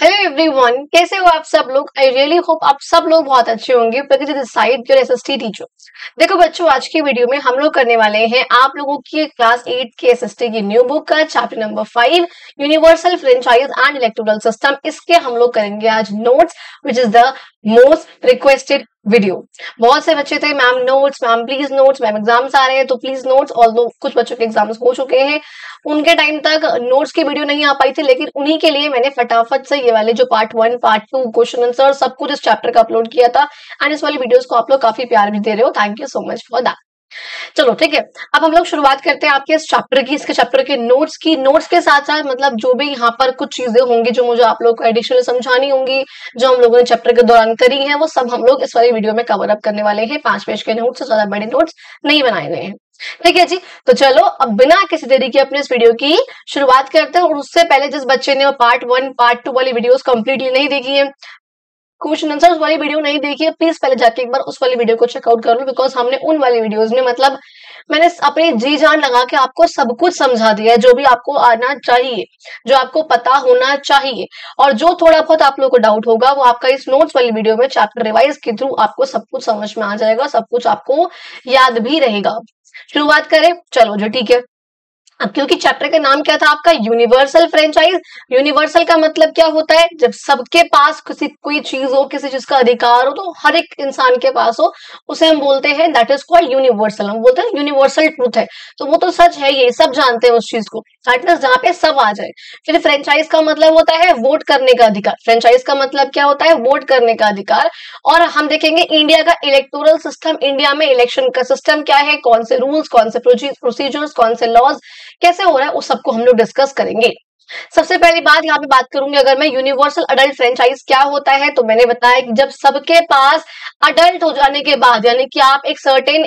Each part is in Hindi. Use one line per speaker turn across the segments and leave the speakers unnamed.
हेलो एवरीवन, कैसे हो आप सब लोग। आई रियली होप आप सब लोग बहुत अच्छे होंगे। प्रकृति this side your SST teacher. देखो बच्चों, आज की वीडियो में हम लोग करने वाले हैं आप लोगों की क्लास 8 के एसएसटी की न्यू बुक का chapter number 5 universal franchise and electoral system. इसके हम लोग करेंगे आज notes which is the most requested video. बहुत से बच्चे थे ma'am notes, ma'am please notes, ma'am exams आ रहे हैं तो प्लीज नोट्स। ऑल्दो कुछ बच्चों के एग्जाम्स हो चुके हैं, उनके टाइम तक नोट्स की वीडियो नहीं आ पाई थी, लेकिन उन्हीं के लिए मैंने फटाफट से ये वाले जो पार्ट 1 पार्ट 2 क्वेश्चन आंसर सब कुछ इस चैप्टर का अपलोड किया था। एंड इस वाली वीडियोस को आप लोग काफी प्यार भी दे रहे हो, thank you so much for that. चलो ठीक है, अब हम लोग शुरुआत करते हैं आपके इस चैप्टर की, इसके चैप्टर के नोट्स की। नोट्स के साथ साथ मतलब जो भी यहाँ पर कुछ चीजें होंगी जो मुझे आप लोग को एडिशनल समझानी होंगी, जो हम लोगों ने चैप्टर के दौरान करी है, वो सब हम लोग इस वाली वीडियो में कवर अप करने वाले हैं। 5 पेज के नोट्स से ज्यादा बड़े नोट्स नहीं बनाए गए हैं, ठीक है जी। तो चलो अब बिना किसी देरी के अपने इस वीडियो की शुरुआत करते हैं। और उससे पहले जिस बच्चे ने पार्ट 1 पार्ट 2 वाली वीडियोस कंप्लीटली नहीं देखी है, क्वेश्चन आंसर वाली वीडियो नहीं देखी है, प्लीज पहले जाके एक बार उस वाली वीडियो को चेकआउट कर लो। बिकॉज हमने उन वाली वीडियोस में मतलब मैंने अपनी जी जान लगा के आपको सब कुछ समझा दिया है, जो भी आपको आना चाहिए, जो आपको पता होना चाहिए। और जो थोड़ा बहुत आप लोगों को डाउट होगा वो आपका इस नोट्स वाली वीडियो में चैप्टर रिवाइज के थ्रू आपको सब कुछ समझ में आ जाएगा, सब कुछ आपको याद भी रहेगा। शुरुआत करें, चलो जो ठीक है। अब क्योंकि चैप्टर का नाम क्या था आपका, यूनिवर्सल फ्रेंचाइज। यूनिवर्सल का मतलब क्या होता है, जब सबके पास किसी कोई चीज हो, किसी चीज का अधिकार हो, तो हर एक इंसान के पास हो, उसे हम बोलते हैं दैट इज कॉल्ड यूनिवर्सल। हम बोलते हैं यूनिवर्सल ट्रूथ है, तो वो तो सच है, ये सब जानते हैं उस चीज को, दैट मींस जहाँ पे सब आ जाए। फिर फ्रेंचाइज का मतलब होता है वोट करने का अधिकार। फ्रेंचाइज का मतलब क्या होता है, वोट करने का अधिकार। और हम देखेंगे इंडिया का इलेक्टोरल सिस्टम, इंडिया में इलेक्शन का सिस्टम क्या है, कौन से रूल्स, कौन से प्रोसीजर्स, कौन से लॉज कैसे हो रहा है, उस सबको हम लोग डिस्कस करेंगे। सबसे पहली बात यहाँ पे बात करूंगी, अगर मैं यूनिवर्सल अडल्ट फ्रेंचाइज क्या होता है, तो मैंने बताया कि जब सबके पास अडल्ट हो जाने के बाद, यानी कि आप एक सर्टेन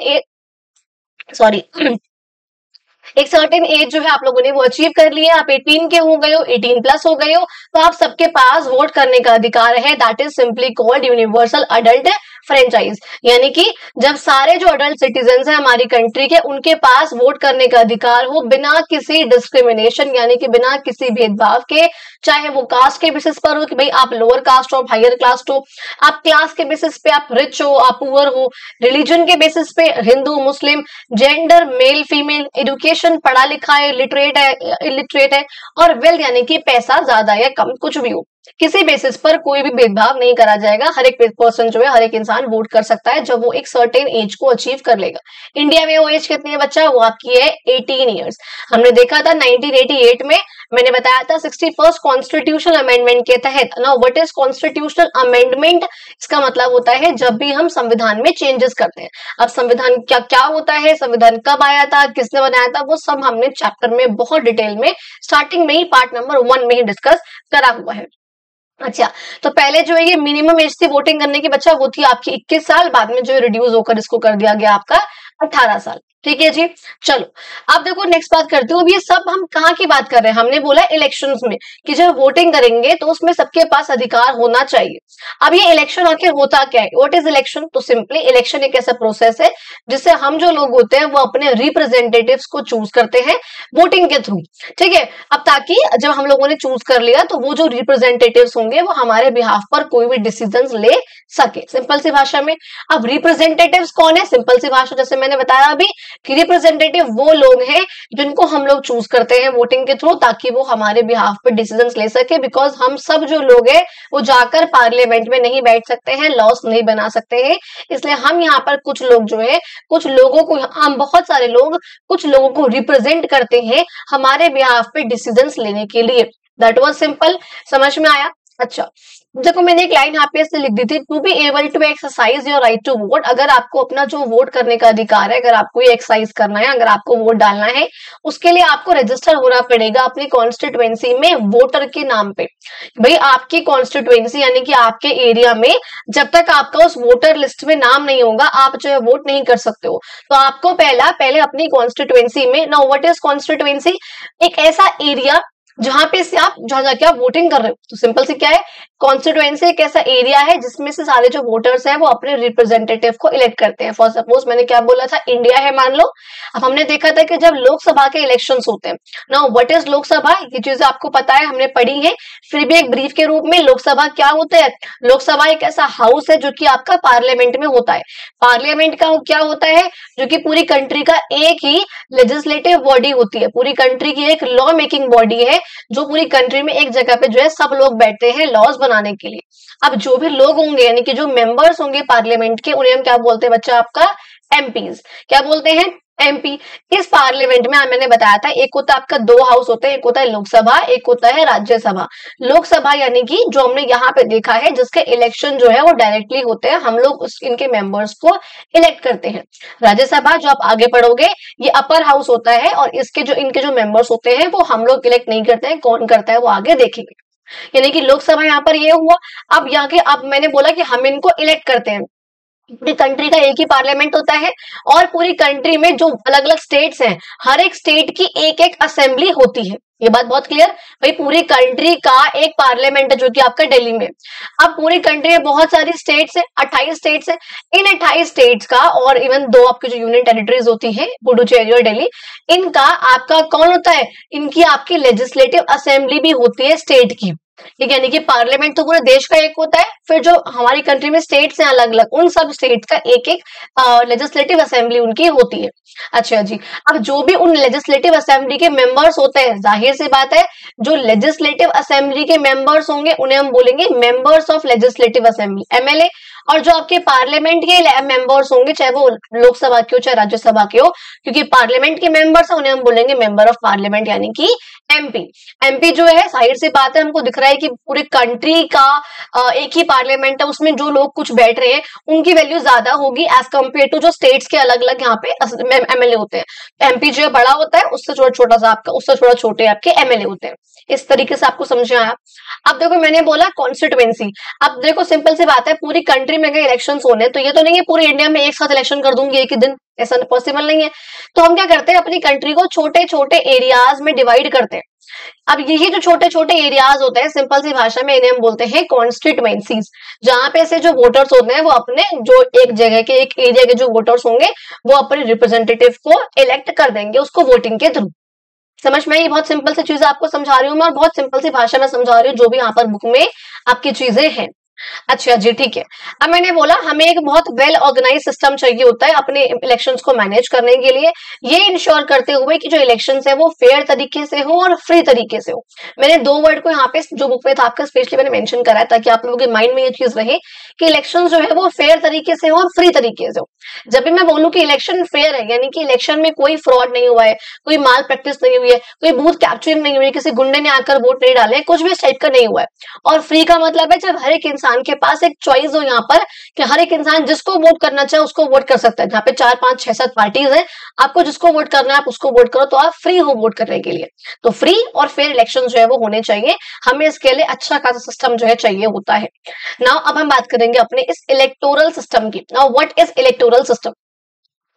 एक सर्टेन एज जो है आप लोगों ने वो अचीव कर लिया, आप 18 के हो गए हो, 18 प्लस हो गए हो, तो आप सबके पास वोट करने का अधिकार है। That is simply called universal adult franchise. यानी कि जब सारे जो अडल्ट सिटीजन है हमारी कंट्री के, उनके पास वोट करने का अधिकार हो बिना किसी डिस्क्रिमिनेशन, यानी कि बिना किसी भेदभाव के, चाहे वो कास्ट के बेसिस पर हो कि भाई आप लोअर कास्ट हो, आप हायर कास्ट हो, आप क्लास के बेसिस पे आप रिच हो, आप पुअर हो, रिलीजन के बेसिस पे हिंदू मुस्लिम, जेंडर मेल फीमेल, एजुकेशन पढ़ा लिखा है, लिटरेट है इलिटरेट है, और वेल्थ यानी कि पैसा ज्यादा या कम, कुछ भी हो, किसी बेसिस पर कोई भी भेदभाव नहीं करा जाएगा। हर एक पर्सन जो है, हर एक इंसान वोट कर सकता है जब वो एक सर्टेन एज को अचीव कर लेगा। इंडिया में वो एज कितनी है बच्चा, वो आपकी है 18 ईयर्स। हमने देखा था 1988 में, मैंने बताया था 61st कॉन्स्टिट्यूशनल अमेंडमेंट के तहत। Now what is constitutional amendment, इसका मतलब होता है जब भी हम संविधान में चेंजेस करते हैं। अब संविधान क्या क्या होता है, संविधान कब आया था, किसने बनाया था, वो सब हमने चैप्टर में बहुत डिटेल में स्टार्टिंग में ही पार्ट नंबर 1 में ही डिस्कस करा हुआ है। अच्छा, तो पहले जो है ये मिनिमम एज थी वोटिंग करने की बच्चा, वो थी आपकी 21 साल, बाद में जो रिड्यूस होकर इसको कर दिया गया आपका 18 साल। ठीक है जी। चलो अब देखो नेक्स्ट बात करते हो। अब ये सब हम कहाँ की बात कर रहे हैं, हमने बोला इलेक्शंस में कि जब वोटिंग करेंगे तो उसमें सबके पास अधिकार होना चाहिए। अब ये इलेक्शन आखिर होता क्या है, व्हाट इज इलेक्शन, तो सिंपली इलेक्शन एक ऐसा प्रोसेस है जिससे हम जो लोग होते हैं वो अपने रिप्रेजेंटेटिव्स को चूज करते हैं वोटिंग के थ्रू। ठीक है, अब ताकि जब हम लोगों ने चूज कर लिया तो वो जो रिप्रेजेंटेटिव्स होंगे वो हमारे बिहाफ पर कोई भी डिसीजन ले सके, सिंपल सी भाषा में। अब रिप्रेजेंटेटिव्स कौन है, सिंपल सी भाषा जैसे मैंने बताया अभी कि रिप्रेजेंटेटिव वो लोग हैं जिनको हम लोग चूज करते हैं वोटिंग के थ्रू, ताकि वो हमारे बिहाफ पे डिसीजंस ले सके। बिकॉज हम सब जो लोग हैं वो जाकर पार्लियामेंट में नहीं बैठ सकते हैं, लॉस नहीं बना सकते हैं, इसलिए हम यहाँ पर कुछ लोग जो है, कुछ लोगों को, हम बहुत सारे लोग कुछ लोगों को रिप्रेजेंट करते हैं हमारे बिहाफ पे डिसीजंस लेने के लिए। दैट वाज सिंपल, समझ में आया। अच्छा देखो मैंने एक लाइन यहाँ पे ऐसे लिख दी थी, to be able to exercise your right to vote. अगर आपको अपना जो वोट करने का अधिकार है, अगर आपको ये एक्सरसाइज करना है, अगर आपको वोट डालना है, उसके लिए आपको रजिस्टर होना पड़ेगा अपनी कॉन्स्टिट्युएंसी में वोटर के नाम पे। भाई आपकी कॉन्स्टिट्युएंसी यानी कि आपके एरिया में जब तक आपका उस वोटर लिस्ट में नाम नहीं होगा, आप जो है वोट नहीं कर सकते हो। तो आपको पहले अपनी कॉन्स्टिट्युएंसी में, नाउ व्हाट इज कॉन्स्टिट्युएंसी, एक ऐसा एरिया जहां पे से आप जहां जाके आप वोटिंग कर रहे हो। तो सिंपल से क्या है, कॉन्स्टिट्यूएंसी एक ऐसा एरिया है जिसमें से सारे जो वोटर्स हैं वो अपने रिप्रेजेंटेटिव को इलेक्ट करते हैं। फॉर सपोज मैंने क्या बोला था, इंडिया है मान लो। अब हमने देखा था कि जब लोकसभा के इलेक्शंस होते हैं, नाउ व्हाट इज लोकसभा, ये चीजें आपको पता है, हमने पढ़ी है। फिर भी एक ब्रीफ के रूप में, लोकसभा क्या होता है? लोकसभा एक ऐसा हाउस है जो कि आपका पार्लियामेंट में होता है। पार्लियामेंट का क्या होता है? जो कि पूरी कंट्री का एक ही लेजिस्लेटिव बॉडी होती है, पूरी कंट्री की एक लॉ मेकिंग बॉडी है, जो पूरी कंट्री में एक जगह पे जो है सब लोग बैठते हैं लॉज बनाने के लिए। अब जो भी लोग होंगे यानी कि जो मेंबर्स होंगे पार्लियामेंट के, उन्हें हम क्या बोलते हैं बच्चा आपका? एमपीज। क्या बोलते हैं? एमपी। इस पार्लियामेंट में मैंने बताया था, एक होता है आपका, दो हाउस होते हैं, एक होता है लोकसभा, एक होता है राज्यसभा। लोकसभा यानी कि जो हमने यहाँ पे देखा है, जिसके इलेक्शन जो है वो डायरेक्टली होते हैं, हम लोग इनके मेंबर्स को इलेक्ट करते हैं। राज्यसभा जो आप आगे पढ़ोगे, ये अपर हाउस होता है और इसके जो इनके जो मेंबर्स होते हैं वो हम लोग इलेक्ट नहीं करते हैं, कौन करता है वो आगे देखेंगे। यानी कि लोकसभा यहाँ पर ये हुआ। अब यहाँ के, अब मैंने बोला कि हम इनको इलेक्ट करते हैं। पूरी कंट्री का एक ही पार्लियामेंट होता है और पूरी कंट्री में जो अलग अलग स्टेट्स हैं, हर एक स्टेट की एक एक असेंबली होती है। ये बात बहुत क्लियर भाई, पूरी कंट्री का एक पार्लियामेंट है जो कि आपका दिल्ली में। अब पूरी कंट्री में बहुत सारी स्टेट्स है, 28 स्टेट्स है। इन 28 स्टेट्स का और इवन दो आपकी जो यूनियन टेरिटरीज होती है, पुडुचेरी और दिल्ली, इनका आपका कौन होता है? इनकी आपकी लेजिस्लेटिव असेंबली भी होती है स्टेट की। ठीक है, यानी कि पार्लियामेंट तो पूरे देश का एक होता है, फिर जो हमारी कंट्री में स्टेट्स हैं अलग अलग, उन सब स्टेट्स का एक एक लेजिस्लेटिव असेंबली उनकी होती है। अच्छा जी, अब जो भी उन लेजिस्लेटिव असेंबली के मेंबर्स होते हैं, जाहिर सी बात है जो लेजिस्लेटिव असेंबली के मेंबर्स होंगे उन्हें हम बोलेंगे members of legislative assembly, MLA. और जो आपके पार्लियामेंट के मेंबर्स होंगे, चाहे वो लोकसभा के हो चाहे राज्यसभा के हो, क्योंकि पार्लियामेंट के मेंबर्स है, उन्हें हम बोलेंगे मेंबर ऑफ पार्लियामेंट यानी कि एमपी। एमपी जो है, जाहिर सी बात है, हमको दिख रहा है कि पूरी कंट्री का एक ही पार्लियामेंट है, उसमें जो लोग कुछ बैठ रहे हैं उनकी वैल्यू ज्यादा होगी एज कम्पेयर टू जो स्टेट्स के अलग अलग यहाँ पे एमएलए होते हैं। एमपी जो है बड़ा होता है, उससे थोड़ा छोटा सा आपका, उससे थोड़ा छोटे आपके एमएलए होते हैं। इस तरीके से आपको समझ में आया। अब देखो मैंने बोला कॉन्स्टिट्यूएंसी। अब देखो सिंपल सी बात है, पूरी कंट्री में अगर इलेक्शन होने, तो ये तो नहीं है पूरे इंडिया में एक साथ इलेक्शन कर दूंगी एक ही दिन, ऐसा पॉसिबल नहीं है। तो हम क्या करते हैं, अपनी कंट्री को छोटे छोटे एरियाज में डिवाइड करते हैं। अब यही जो छोटे छोटे एरियाज होते हैं, सिंपल सी भाषा में इन्हें हम बोलते हैं कॉन्स्टिट्यूएंसीज, जहां पे से जो वोटर्स होते हैं वो अपने जो एक जगह के, एक एरिया के जो वोटर्स होंगे वो अपने रिप्रेजेंटेटिव को इलेक्ट कर देंगे, उसको वोटिंग के थ्रू। समझ में? ये बहुत सिंपल सी चीजें आपको समझा रही हूँ मैं, और बहुत सिंपल सी भाषा में समझा रही हूँ जो भी यहाँ पर बुक में आपकी चीजें हैं। अच्छा जी, ठीक है। अब मैंने बोला हमें एक बहुत वेल ऑर्गेनाइज सिस्टम चाहिए होता है अपने इलेक्शंस को मैनेज करने के लिए, ये इंश्योर करते हुए कि जो इलेक्शंस है वो फेयर तरीके से हो और फ्री तरीके से हो। मैंने दो वर्ड को यहाँ पे जो बुक में था आपका स्पेशली मैंने मेंशन करा है, ताकि आप लोगों के माइंड में ये चीज रहे कि इलेक्शन जो है वो फेयर तरीके से हो और फ्री तरीके से हो। जब भी मैं बोलूं कि इलेक्शन फेयर है, यानी कि इलेक्शन में कोई फ्रॉड नहीं हुआ है, कोई माल प्रैक्टिस नहीं हुई है, कोई बूथ कैप्चरिंग नहीं हुई है, किसी गुंडे ने आकर वोट नहीं डाले, कुछ भी इस टाइप का नहीं हुआ है। और फ्री का मतलब है जब हर एक इंसान के पास एक चॉइस हो यहाँ पर, कि हर एक इंसान जिसको वोट करना चाहे उसको वोट कर सकता है। जहाँ पे 4 5 6 7 पार्टीज हैं, आपको जिसको वोट करना है आप उसको वोट करो, तो आप फ्री हो वोट करने के लिए। तो फ्री और फेयर इलेक्शन जो है वो होने चाहिए, हमें इसके लिए अच्छा खासा सिस्टम जो है चाहिए होता है। नाउ अब हम बात करेंगे अपने इस इलेक्टोरल सिस्टम की। Now what is electoral system?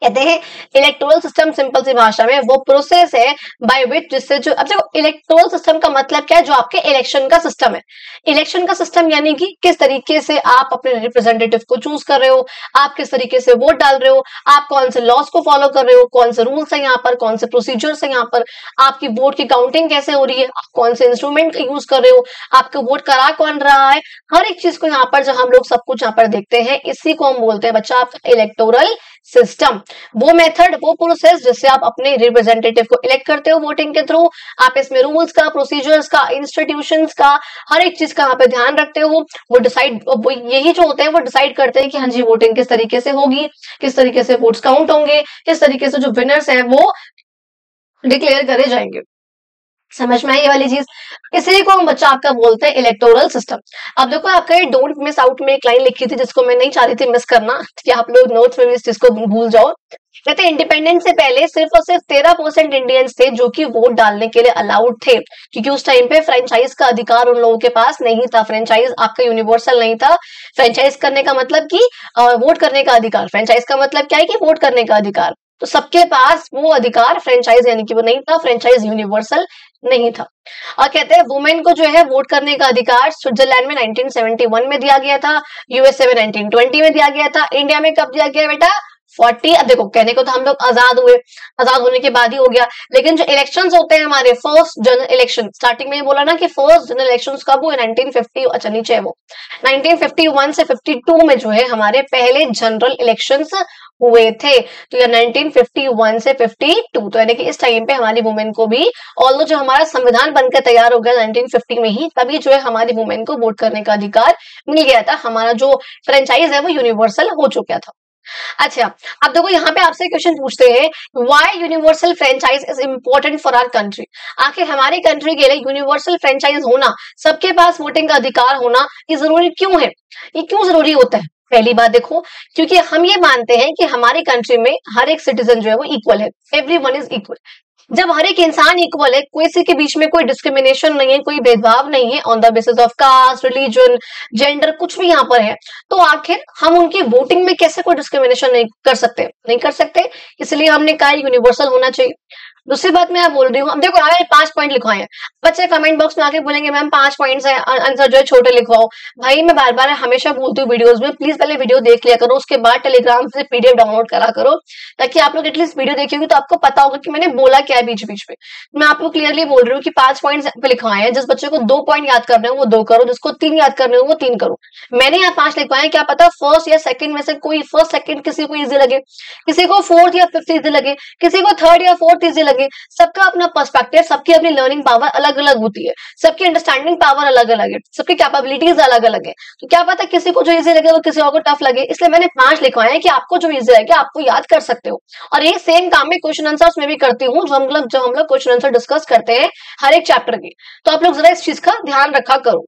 कहते हैं इलेक्टोरल सिस्टम सिंपल सी भाषा में वो प्रोसेस है बाय विच, जिससे जो, अब देखो इलेक्टोरल सिस्टम का मतलब क्या है, जो आपके इलेक्शन का सिस्टम है। इलेक्शन का सिस्टम यानी कि किस तरीके से आप अपने रिप्रेजेंटेटिव को चूज कर रहे हो, आप किस तरीके से वोट डाल रहे हो, आप कौन से लॉस को फॉलो कर रहे हो, कौन से रूल्स है यहाँ पर, कौन से प्रोसीजर्स है यहाँ पर, आपकी वोट की काउंटिंग कैसे हो रही है, आप कौन से इंस्ट्रूमेंट का यूज कर रहे हो, आपका वोट करा कौन रहा है, हर एक चीज को यहाँ पर जब हम लोग सब कुछ यहाँ पर देखते हैं, इसी को हम बोलते हैं बच्चा आपका इलेक्टोरल सिस्टम। वो मेथड, वो प्रोसेस जिससे आप अपने रिप्रेजेंटेटिव को इलेक्ट करते हो वोटिंग के थ्रू। आप इसमें रूल्स का, प्रोसीजर्स का, इंस्टीट्यूशंस का, हर एक चीज का यहाँ पे ध्यान रखते हो। वो डिसाइड, यही जो होते हैं वो डिसाइड करते हैं कि हाँ जी वोटिंग किस तरीके से होगी, किस तरीके से वोट्स काउंट होंगे, किस तरीके से जो विनर्स हैं वो डिक्लेयर करे जाएंगे। समझ में आई ये वाली चीज? इसी को हम बच्चा आपका बोलते हैं इलेक्टोरल सिस्टम। अब देखो आपका ये डोंट मिस आउट में एक लाइन लिखी थी जिसको मैं नहीं चाह रही थी मिस करना, कि आप लोग नोट्स में भी इस चीज को भूल जाओ। कहते हैं इंडिपेंडेंस से पहले सिर्फ और सिर्फ 13% इंडियंस थे जो कि वोट डालने के लिए अलाउड थे, क्योंकि उस टाइम पे फ्रेंचाइज का अधिकार उन लोगों के पास नहीं था। फ्रेंचाइज आपका यूनिवर्सल नहीं था। फ्रेंचाइज करने का मतलब कि वोट करने का अधिकार, फ्रेंचाइज का मतलब क्या है कि वोट करने का अधिकार। तो सबके पास वो अधिकार फ्रेंचाइज यानी कि वो नहीं था, फ्रेंचाइज यूनिवर्सल नहीं था। और कहते हैं वुमेन को जो है वोट करने का अधिकार स्विट्जरलैंड में 1971 में दिया गया था, यूएसए में 1920 में दिया गया था, इंडिया में कब दिया गया बेटा 40। अब देखो कहने को तो हम लोग आजाद हुए, आजाद होने के बाद ही हो गया, लेकिन जो इलेक्शंस होते हैं हमारे फर्स्ट जनरल इलेक्शन, स्टार्टिंग में बोला ना कि फर्स्ट जनरल इलेक्शंस कब हुए 1950, अच्छा नीचे है वो 1951 से 52 में जो है हमारे पहले जनरल इलेक्शंस हुए थे। तो ये 1951 से 52, तो यानी कि इस टाइम पे हमारी वुमेन को भी, ऑल्दो जो हमारा संविधान बनकर तैयार हो गया 1950 में ही, तभी जो है हमारी वुमेन को वोट करने का अधिकार मिल गया था। हमारा जो फ्रेंचाइज है वो यूनिवर्सल हो चुका था। अच्छा, अब देखो यहाँ पे आपसे क्वेश्चन पूछते हैं, why universal franchise is important for our country. आखिर हमारी कंट्री के लिए यूनिवर्सल फ्रेंचाइज होना, सबके पास वोटिंग का अधिकार होना, ये जरूरी क्यों है, ये क्यों जरूरी होता है। पहली बात देखो, क्योंकि हम ये मानते हैं कि हमारी कंट्री में हर एक सिटीजन जो है वो इक्वल है, एवरीवन इज इक्वल। जब हर एक इंसान इक्वल है, किसी के बीच में कोई डिस्क्रिमिनेशन नहीं है, कोई भेदभाव नहीं है on the basis of caste, religion, gender, कुछ भी यहाँ पर है, तो आखिर हम उनकी वोटिंग में कैसे कोई डिस्क्रिमिनेशन नहीं कर सकते, नहीं कर सकते। इसलिए हमने कहा यूनिवर्सल होना चाहिए। दूसरी बात मैं बोल रही हूँ, अब देखो यहाँ 5 पॉइंट लिखवाए हैं, बच्चे कमेंट बॉक्स में आके बोलेंगे मैम 5 पॉइंट्स है, आंसर जो है छोटे लिखवाओ। भाई मैं बार बार हमेशा बोलती हूँ वीडियोस में, प्लीज पहले वीडियो देख लिया करो, उसके बाद टेलीग्राम से पीडीएफ डाउनलोड करा करो, ताकि आप लोग एटलीस्ट वीडियो देखोगे तो आपको पता होगा कि मैंने बोला क्या है बीच बीच में। मैं आपको क्लियरली बोल रही हूँ कि 5 पॉइंट पे लिखवाए हैं, जिस बच्चे को 2 पॉइंट याद करने हो वो 2 करो, जिसको 3 याद करने हो वो 3 करो। मैंने यहाँ 5 लिखवाए, क्या पता फर्स्ट या सेकंड में से कोई, फर्स्ट सेकंड किसी को इजी लगे, किसी को फोर्थ या फिफ्थ इजी लगे, किसी को थर्ड या फोर्थ इजी लगे। सबका अपना पर्सपेक्टिव, सबकी अपनी लर्निंग पावर अलग अलग होती है, सबकी अंडरस्टैंडिंग पावर अलग अलग है, सबकी कैपेबिलिटीज अलग अलग है। तो क्या पता किसी को जो इजी लगे वो किसी और को टफ लगे, इसलिए मैंने 5 लिखवाए हैं कि आपको जो इजी लगे आपको याद कर सकते हो। और ये सेम काम में क्वेश्चन आंसर्स में भी करती हूँ, जो हम लोग क्वेश्चन आंसर डिस्कस करते हैं हर एक चैप्टर की, तो आप लोग जरा इस चीज का ध्यान रखा करो।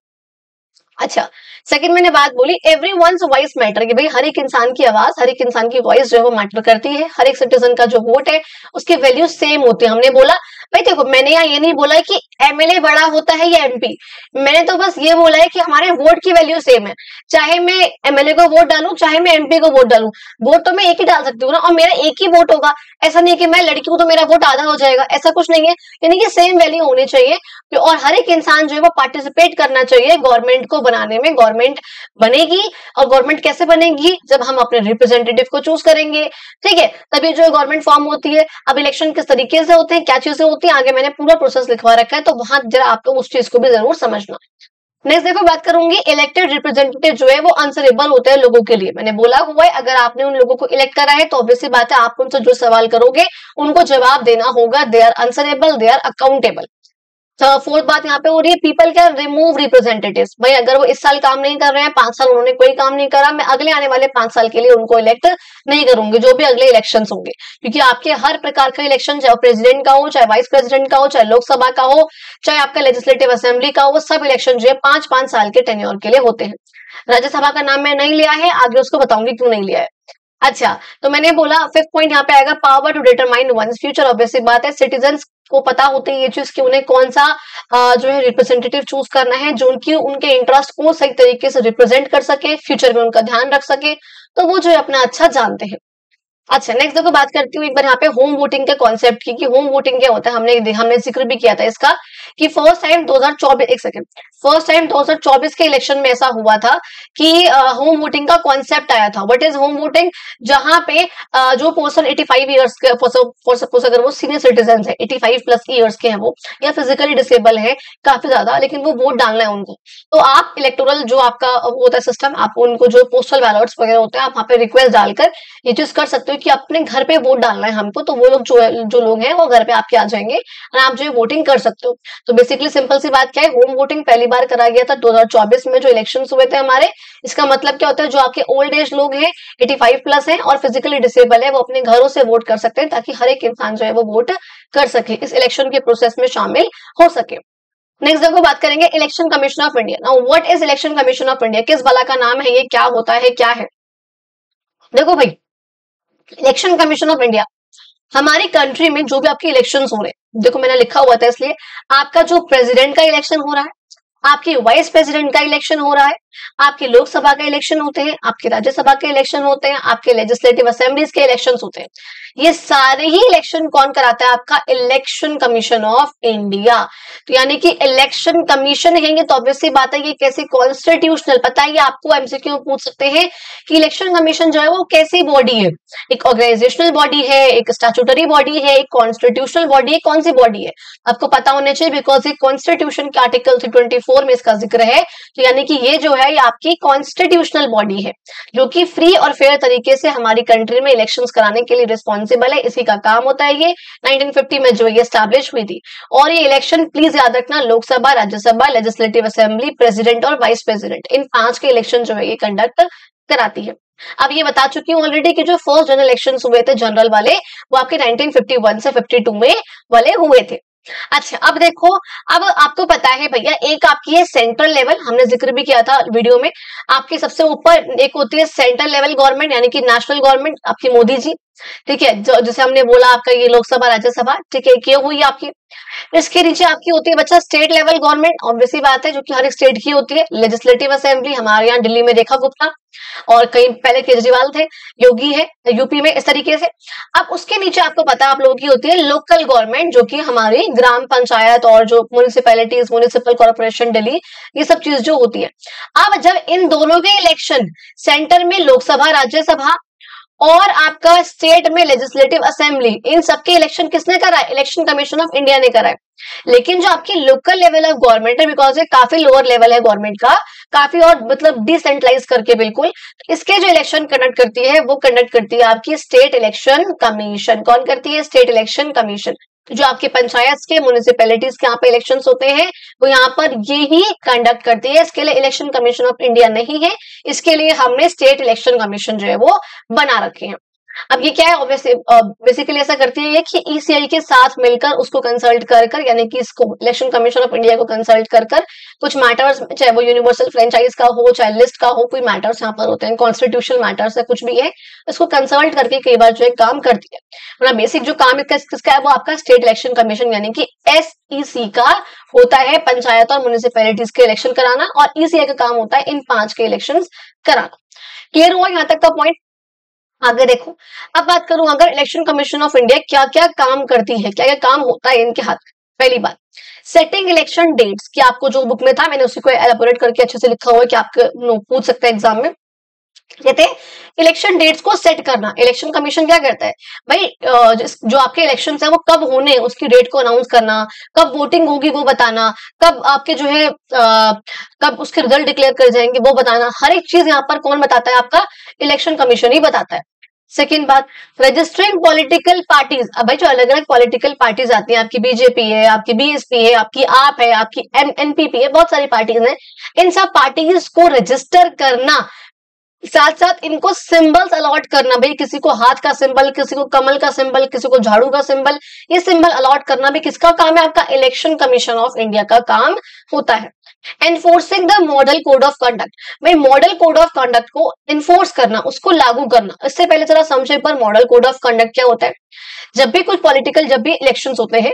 अच्छा, सेकंड मैंने बात बोली एवरीवन्स वॉइस मैटर, कि भाई हर एक इंसान की आवाज, हर एक इंसान की वॉइस जो है वो मैटर करती है, हर एक सिटीजन का जो वोट है उसकी वैल्यू सेम होती है। हमने बोला भाई देखो, मैंने यहाँ ये नहीं बोला कि एमएलए बड़ा होता है या एमपी, मैंने तो बस ये बोला है कि हमारे वोट की वैल्यू सेम है, चाहे मैं एमएलए को वोट डालूं चाहे मैं एमपी को वोट डालूं, वोट तो मैं एक ही डाल सकती हूँ ना, और मेरा एक ही वोट होगा। ऐसा नहीं कि मैं लड़की हूं तो मेरा वोट आधा हो जाएगा, ऐसा कुछ नहीं है। यानी कि सेम वैल्यू होनी चाहिए, और हर एक इंसान जो है वो पार्टिसिपेट करना चाहिए गवर्नमेंट को बनाने में। गवर्नमेंट बनेगी, और गवर्नमेंट कैसे बनेगी, जब हम अपने रिप्रेजेंटेटिव को चूज करेंगे, ठीक है, तभी जो है गवर्नमेंट फॉर्म होती है। अब इलेक्शन किस तरीके से होते हैं, क्या चीजें होती है, आगे मैंने पूरा प्रोसेस लिखवा रखा है, तो वहां जरा आप लोग उस चीज को भी जरूर समझना। नेक्स्ट देखो बात करूंगी, इलेक्टेड रिप्रेजेंटेटिव जो है वो आंसरेबल होते हैं लोगों के लिए। मैंने बोला हुआ है अगर आपने उन लोगों को इलेक्ट करा है तो ऑब्वियसली बात है आप उनसे जो सवाल करोगे उनको जवाब देना होगा, they are answerable, they are accountable. Fourth बात यहाँ पे हो रही है, पीपल कैन रिमूव रिप्रेजेंटेटिव्स। भाई अगर वो इस साल काम नहीं कर रहे हैं, 5 साल उन्होंने कोई काम नहीं करा, मैं अगले आने वाले 5 साल के लिए उनको इलेक्ट नहीं करूंगी, जो भी अगले इलेक्शन होंगे, क्योंकि आपके हर प्रकार का इलेक्शन, चाहे प्रेसिडेंट का हो, चाहे वाइस प्रेसिडेंट का हो, चाहे लोकसभा का हो, चाहे आपका लेजिस्लेटिव असेंबली का हो, सब इलेक्शन जो है 5-5 साल के टेन्योर के लिए होते हैं। राज्यसभा का नाम मैं नहीं लिया है, आगे उसको बताऊंगी क्यों नहीं लिया है। अच्छा, तो मैंने बोला 5th पॉइंट यहाँ पे आएगा, power to determine one's future. Obviously बात है सिटीजन्स को पता होती है ये चीज कि उन्हें कौन सा जो है रिप्रेजेंटेटिव चूज करना है, जो उनके इंटरेस्ट को सही तरीके से रिप्रेजेंट कर सके, फ्यूचर में उनका ध्यान रख सके, तो वो जो है अपना अच्छा जानते हैं। अच्छा, नेक्स्ट देखो बात करती हूँ एक बार यहाँ पे होम वोटिंग के कॉन्सेप्ट की, कि होम वोटिंग क्या होता है। हमने जिक्र भी किया था इसका कि फर्स्ट टाइम 2024 के इलेक्शन में ऐसा हुआ था कि होम वोटिंग का कॉन्सेप्ट आया था। व्हाट इज होम वोटिंग, जहां पे जो पर्सन 85 ईयर्स के, फॉर सपोज अगर वो सीनियर सिटीजन है, 85 प्लस ईयर्स के हैं वो, या फिजिकली डिसेबल है काफी ज्यादा, लेकिन वो वोट डालना है उनको, तो आप इलेक्टोरल जो आपका होता है सिस्टम, आप उनको जो पोस्टल बैलट्स वगैरह होते हैं, आप वहाँ पे रिक्वेस्ट डालकर ये चीज कर सकते हो कि अपने घर पे वोट डालना है हमको, तो वो लोग जो लोग हैं वो घर पे आपके आ जाएंगे और आप जो है वोटिंग कर सकते हो। तो बेसिकली सिंपल सी बात क्या है, होम वोटिंग पहली बार करा गया था 2024 में जो इलेक्शन हुए थे हमारे। इसका मतलब क्या होता है, जो आपके ओल्ड एज लोग हैं, 85 प्लस हैं और फिजिकली डिसेबल है, वो अपने घरों से वोट कर सकते हैं, ताकि हर एक इंसान जो है वो वोट कर सके, इस इलेक्शन के प्रोसेस में शामिल हो सके। नेक्स्ट देखो बात करेंगे election commission of India. Now what is election commission of India, किस बला का नाम है ये, क्या होता है, क्या है। देखो भाई, इलेक्शन कमीशन ऑफ इंडिया हमारी कंट्री में जो भी आपके इलेक्शन हो रहे हैं, देखो मैंने लिखा हुआ था इसलिए, आपका जो प्रेसिडेंट का इलेक्शन हो रहा है, आपकी वाइस प्रेसिडेंट का इलेक्शन हो रहा है, आपके लोकसभा के इलेक्शन होते हैं, आपके राज्यसभा के इलेक्शन होते हैं, आपके लेजिस्लेटिव असेंबलीज के इलेक्शन होते हैं। ये सारे ही इलेक्शन कौन कराता है? आपका इलेक्शन कमीशन ऑफ इंडिया। तो यानी कि इलेक्शन कमीशन है ये, तो ऑब्वियसली बात है ये कैसे कॉन्स्टिट्यूशनल, पता है आपको एमसीक्यू पूछ सकते हैं कि इलेक्शन कमीशन जो है वो कैसी बॉडी है, एक ऑर्गेनाइजेशनल बॉडी है, एक स्टैट्यूटरी बॉडी है, एक कॉन्स्टिट्यूशनल बॉडी है, कौन सी बॉडी है आपको पता होना चाहिए, बिकॉज ये कॉन्स्टिट्यूशन के आर्टिकल 324 में इसका जिक्र है। तो यानी कि ये जो है ये आपकी कॉन्स्टिट्यूशनल बॉडी है जो कि फ्री और फेयर तरीके से हमारी कंट्री में इलेक्शंस कराने के लिए रिस्पॉन्सिबल है, इसी का काम होता है ये 1950 में जो ये एस्टैब्लिश हुई थी। और ये इलेक्शन प्लीज याद रखना Lok Sabha, Rajya Sabha, legislative assembly, president और वाइस प्रेसिडेंट, इन 5 के इलेक्शन जो है ये कंडक्ट कराती है। अब ये बता चुकी हूँ ऑलरेडी कि जो फर्स्ट जनरल इलेक्शन हुए थे जनरल वाले वो आपके 1951 से 52 में वाले हुए थे। अच्छा अब देखो, अब आपको पता है भैया एक आपकी है सेंट्रल लेवल, हमने जिक्र भी किया था वीडियो में, आपके सबसे ऊपर एक होती है सेंट्रल लेवल गवर्नमेंट यानी कि नेशनल गवर्नमेंट, आपकी मोदी जी, ठीक है, जैसे हमने बोला आपका ये लोकसभा राज्यसभा, ठीक है, ये हुई आपकी। इसके नीचे आपकी होती है बच्चा स्टेट लेवल गवर्नमेंट, ऑब्वियसली बात है जो कि हर एक स्टेट की होती है। लेजिस्लेटिव असेंबली हमारे यहाँ दिल्ली में रेखा गुप्ता और कहीं पहले केजरीवाल थे, योगी है यूपी में, इस तरीके से। अब उसके नीचे आपको पता है आप लोगों की होती है लोकल गवर्नमेंट जो कि हमारी ग्राम पंचायत और जो म्युनिसिपैलिटीज, म्युनिसिपल कॉर्पोरेशन दिल्ली, ये सब चीज जो होती है। अब जब इन दोनों के इलेक्शन सेंटर में लोकसभा, राज्यसभा और आपका स्टेट में लेजिस्लेटिव असेंबली, इन सबके इलेक्शन किसने करा है? इलेक्शन कमीशन ऑफ इंडिया ने करा है। लेकिन जो आपकी लोकल लेवल ऑफ गवर्नमेंट है, बिकॉज ये काफी लोअर लेवल है गवर्नमेंट का, काफी और मतलब डिसेंट्रलाइज करके बिल्कुल, इसके जो इलेक्शन कंडक्ट करती है वो कंडक्ट करती है आपकी स्टेट इलेक्शन कमीशन। कौन करती है? State election commission. जो आपके पंचायत के, म्युनिसिपैलिटीज के यहाँ पे इलेक्शंस होते हैं वो यहाँ पर ये ही कंडक्ट करती है। इसके लिए इलेक्शन कमीशन ऑफ इंडिया नहीं है, इसके लिए हमने स्टेट इलेक्शन कमीशन जो है वो बना रखे हैं। अब ये क्या है, ऑब्वियसली बेसिकली ऐसा करती है ये कि ईसीआई के साथ मिलकर उसको कंसल्ट कर यानी कि इसको इलेक्शन कमीशन ऑफ इंडिया को कंसल्ट कर कुछ मैटर्स, चाहे वो यूनिवर्सल फ्रेंचाइज का हो, चाहे लिस्ट का हो, कोई मैटर्स यहाँ पर होते हैं, कॉन्स्टिट्यूशनल मैटर्स है, कुछ भी है, इसको कंसल्ट करके कई बार जो है काम करती है। मतलब बेसिक जो काम किसका है वो आपका स्टेट इलेक्शन कमीशन यानी कि SEC का होता है, पंचायत और म्युनिसिपैलिटीज के इलेक्शन कराना, और ईसीआई का काम होता है इन 5 के इलेक्शन कराना। क्लियर हुआ यहाँ तक का पॉइंट? आगे देखो, अब बात करूं अगर इलेक्शन कमीशन ऑफ इंडिया क्या क्या काम करती है, क्या क्या काम होता है इनके हाथ में। पहली बात, सेटिंग इलेक्शन डेट्स, कि आपको जो बुक में था मैंने उसी को एलाबोरेट करके अच्छे से लिखा हुआ है कि आपको पूछ सकते हैं एग्जाम में। कहते हैं इलेक्शन डेट्स को सेट करना। इलेक्शन कमीशन क्या करता है भाई, जो आपके इलेक्शन है वो कब होने उसकी डेट को अनाउंस करना, कब वोटिंग होगी वो बताना, कब आपके जो है कब उसके रिजल्ट डिक्लेयर कर जाएंगे वो बताना, हर एक चीज यहाँ पर कौन बताता है? आपका इलेक्शन कमीशन ही बताता है। सेकेंड बात, रजिस्टरिंग पॉलिटिकल पार्टीज। अब भाई जो अलग अलग पॉलिटिकल पार्टीज आती हैं, आपकी बीजेपी है, आपकी बीएसपी है, आपकी आप है, आपकी एनपीपी है, बहुत सारी पार्टीज हैं, इन सब पार्टीज को रजिस्टर करना, साथ साथ इनको सिंबल्स अलॉट करना, भाई किसी को हाथ का सिंबल, किसी को कमल का सिंबल, किसी को झाड़ू का सिंबल, ये सिंबल अलॉट करना भी किसका काम है? आपका इलेक्शन कमीशन ऑफ इंडिया का काम होता है। Enforcing the model code of conduct, भाई मॉडल कोड ऑफ कंडक्ट को इन्फोर्स करना, उसको लागू करना। इससे पहले जरा समझे पर मॉडल कोड ऑफ कंडक्ट क्या होता है। जब भी इलेक्शन होते हैं,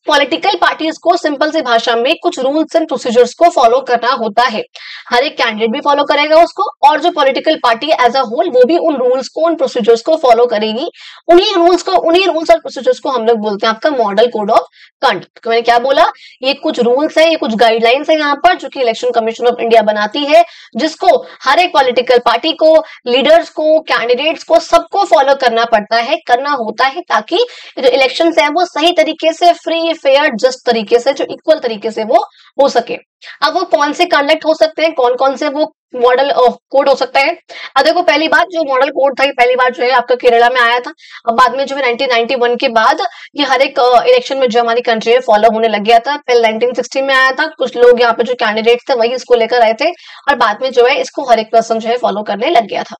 पॉलिटिकल पार्टीज को सिंपल सी भाषा में कुछ रूल्स एंड प्रोसीजर्स को फॉलो करना होता है। हर एक कैंडिडेट भी फॉलो करेगा उसको, और जो political party as a whole वो भी उन रूल्स को, उन प्रोसीजर्स को फॉलो करेगी। उन्हीं रूल्स और प्रोसीजर्स को हम लोग बोलते हैं आपका मॉडल कोड ऑफ कंडक्ट। मैंने क्या बोला, ये कुछ रूल्स है, ये कुछ गाइडलाइंस है यहाँ पर जो कि इलेक्शन कमीशन ऑफ इंडिया बनाती है, जिसको हर एक पॉलिटिकल पार्टी को, लीडर्स को, कैंडिडेट्स को, सबको फॉलो करना पड़ता है, करना होता है, ताकि जो इलेक्शन है वो सही तरीके से, फ्री फेयर जस्ट तरीके से, जो इक्वल तरीके से वो हो सके। अब वो कौन से कंडक्ट हो सकते हैं, कौन कौन से वो मॉडल कोड हो सकता है। अब देखो पहली बात, जो मॉडल कोड था पहली बार जो है आपका केरला में आया था, अब बाद में जो है 1991 के बाद ये हर एक इलेक्शन में जो हमारी कंट्री है फॉलो होने लग गया था। पहले 1960 में आया था, कुछ लोग यहाँ पे जो कैंडिडेट थे वही इसको लेकर आए थे, और बाद में जो है इसको हर एक पर्सन जो है फॉलो करने लग गया था।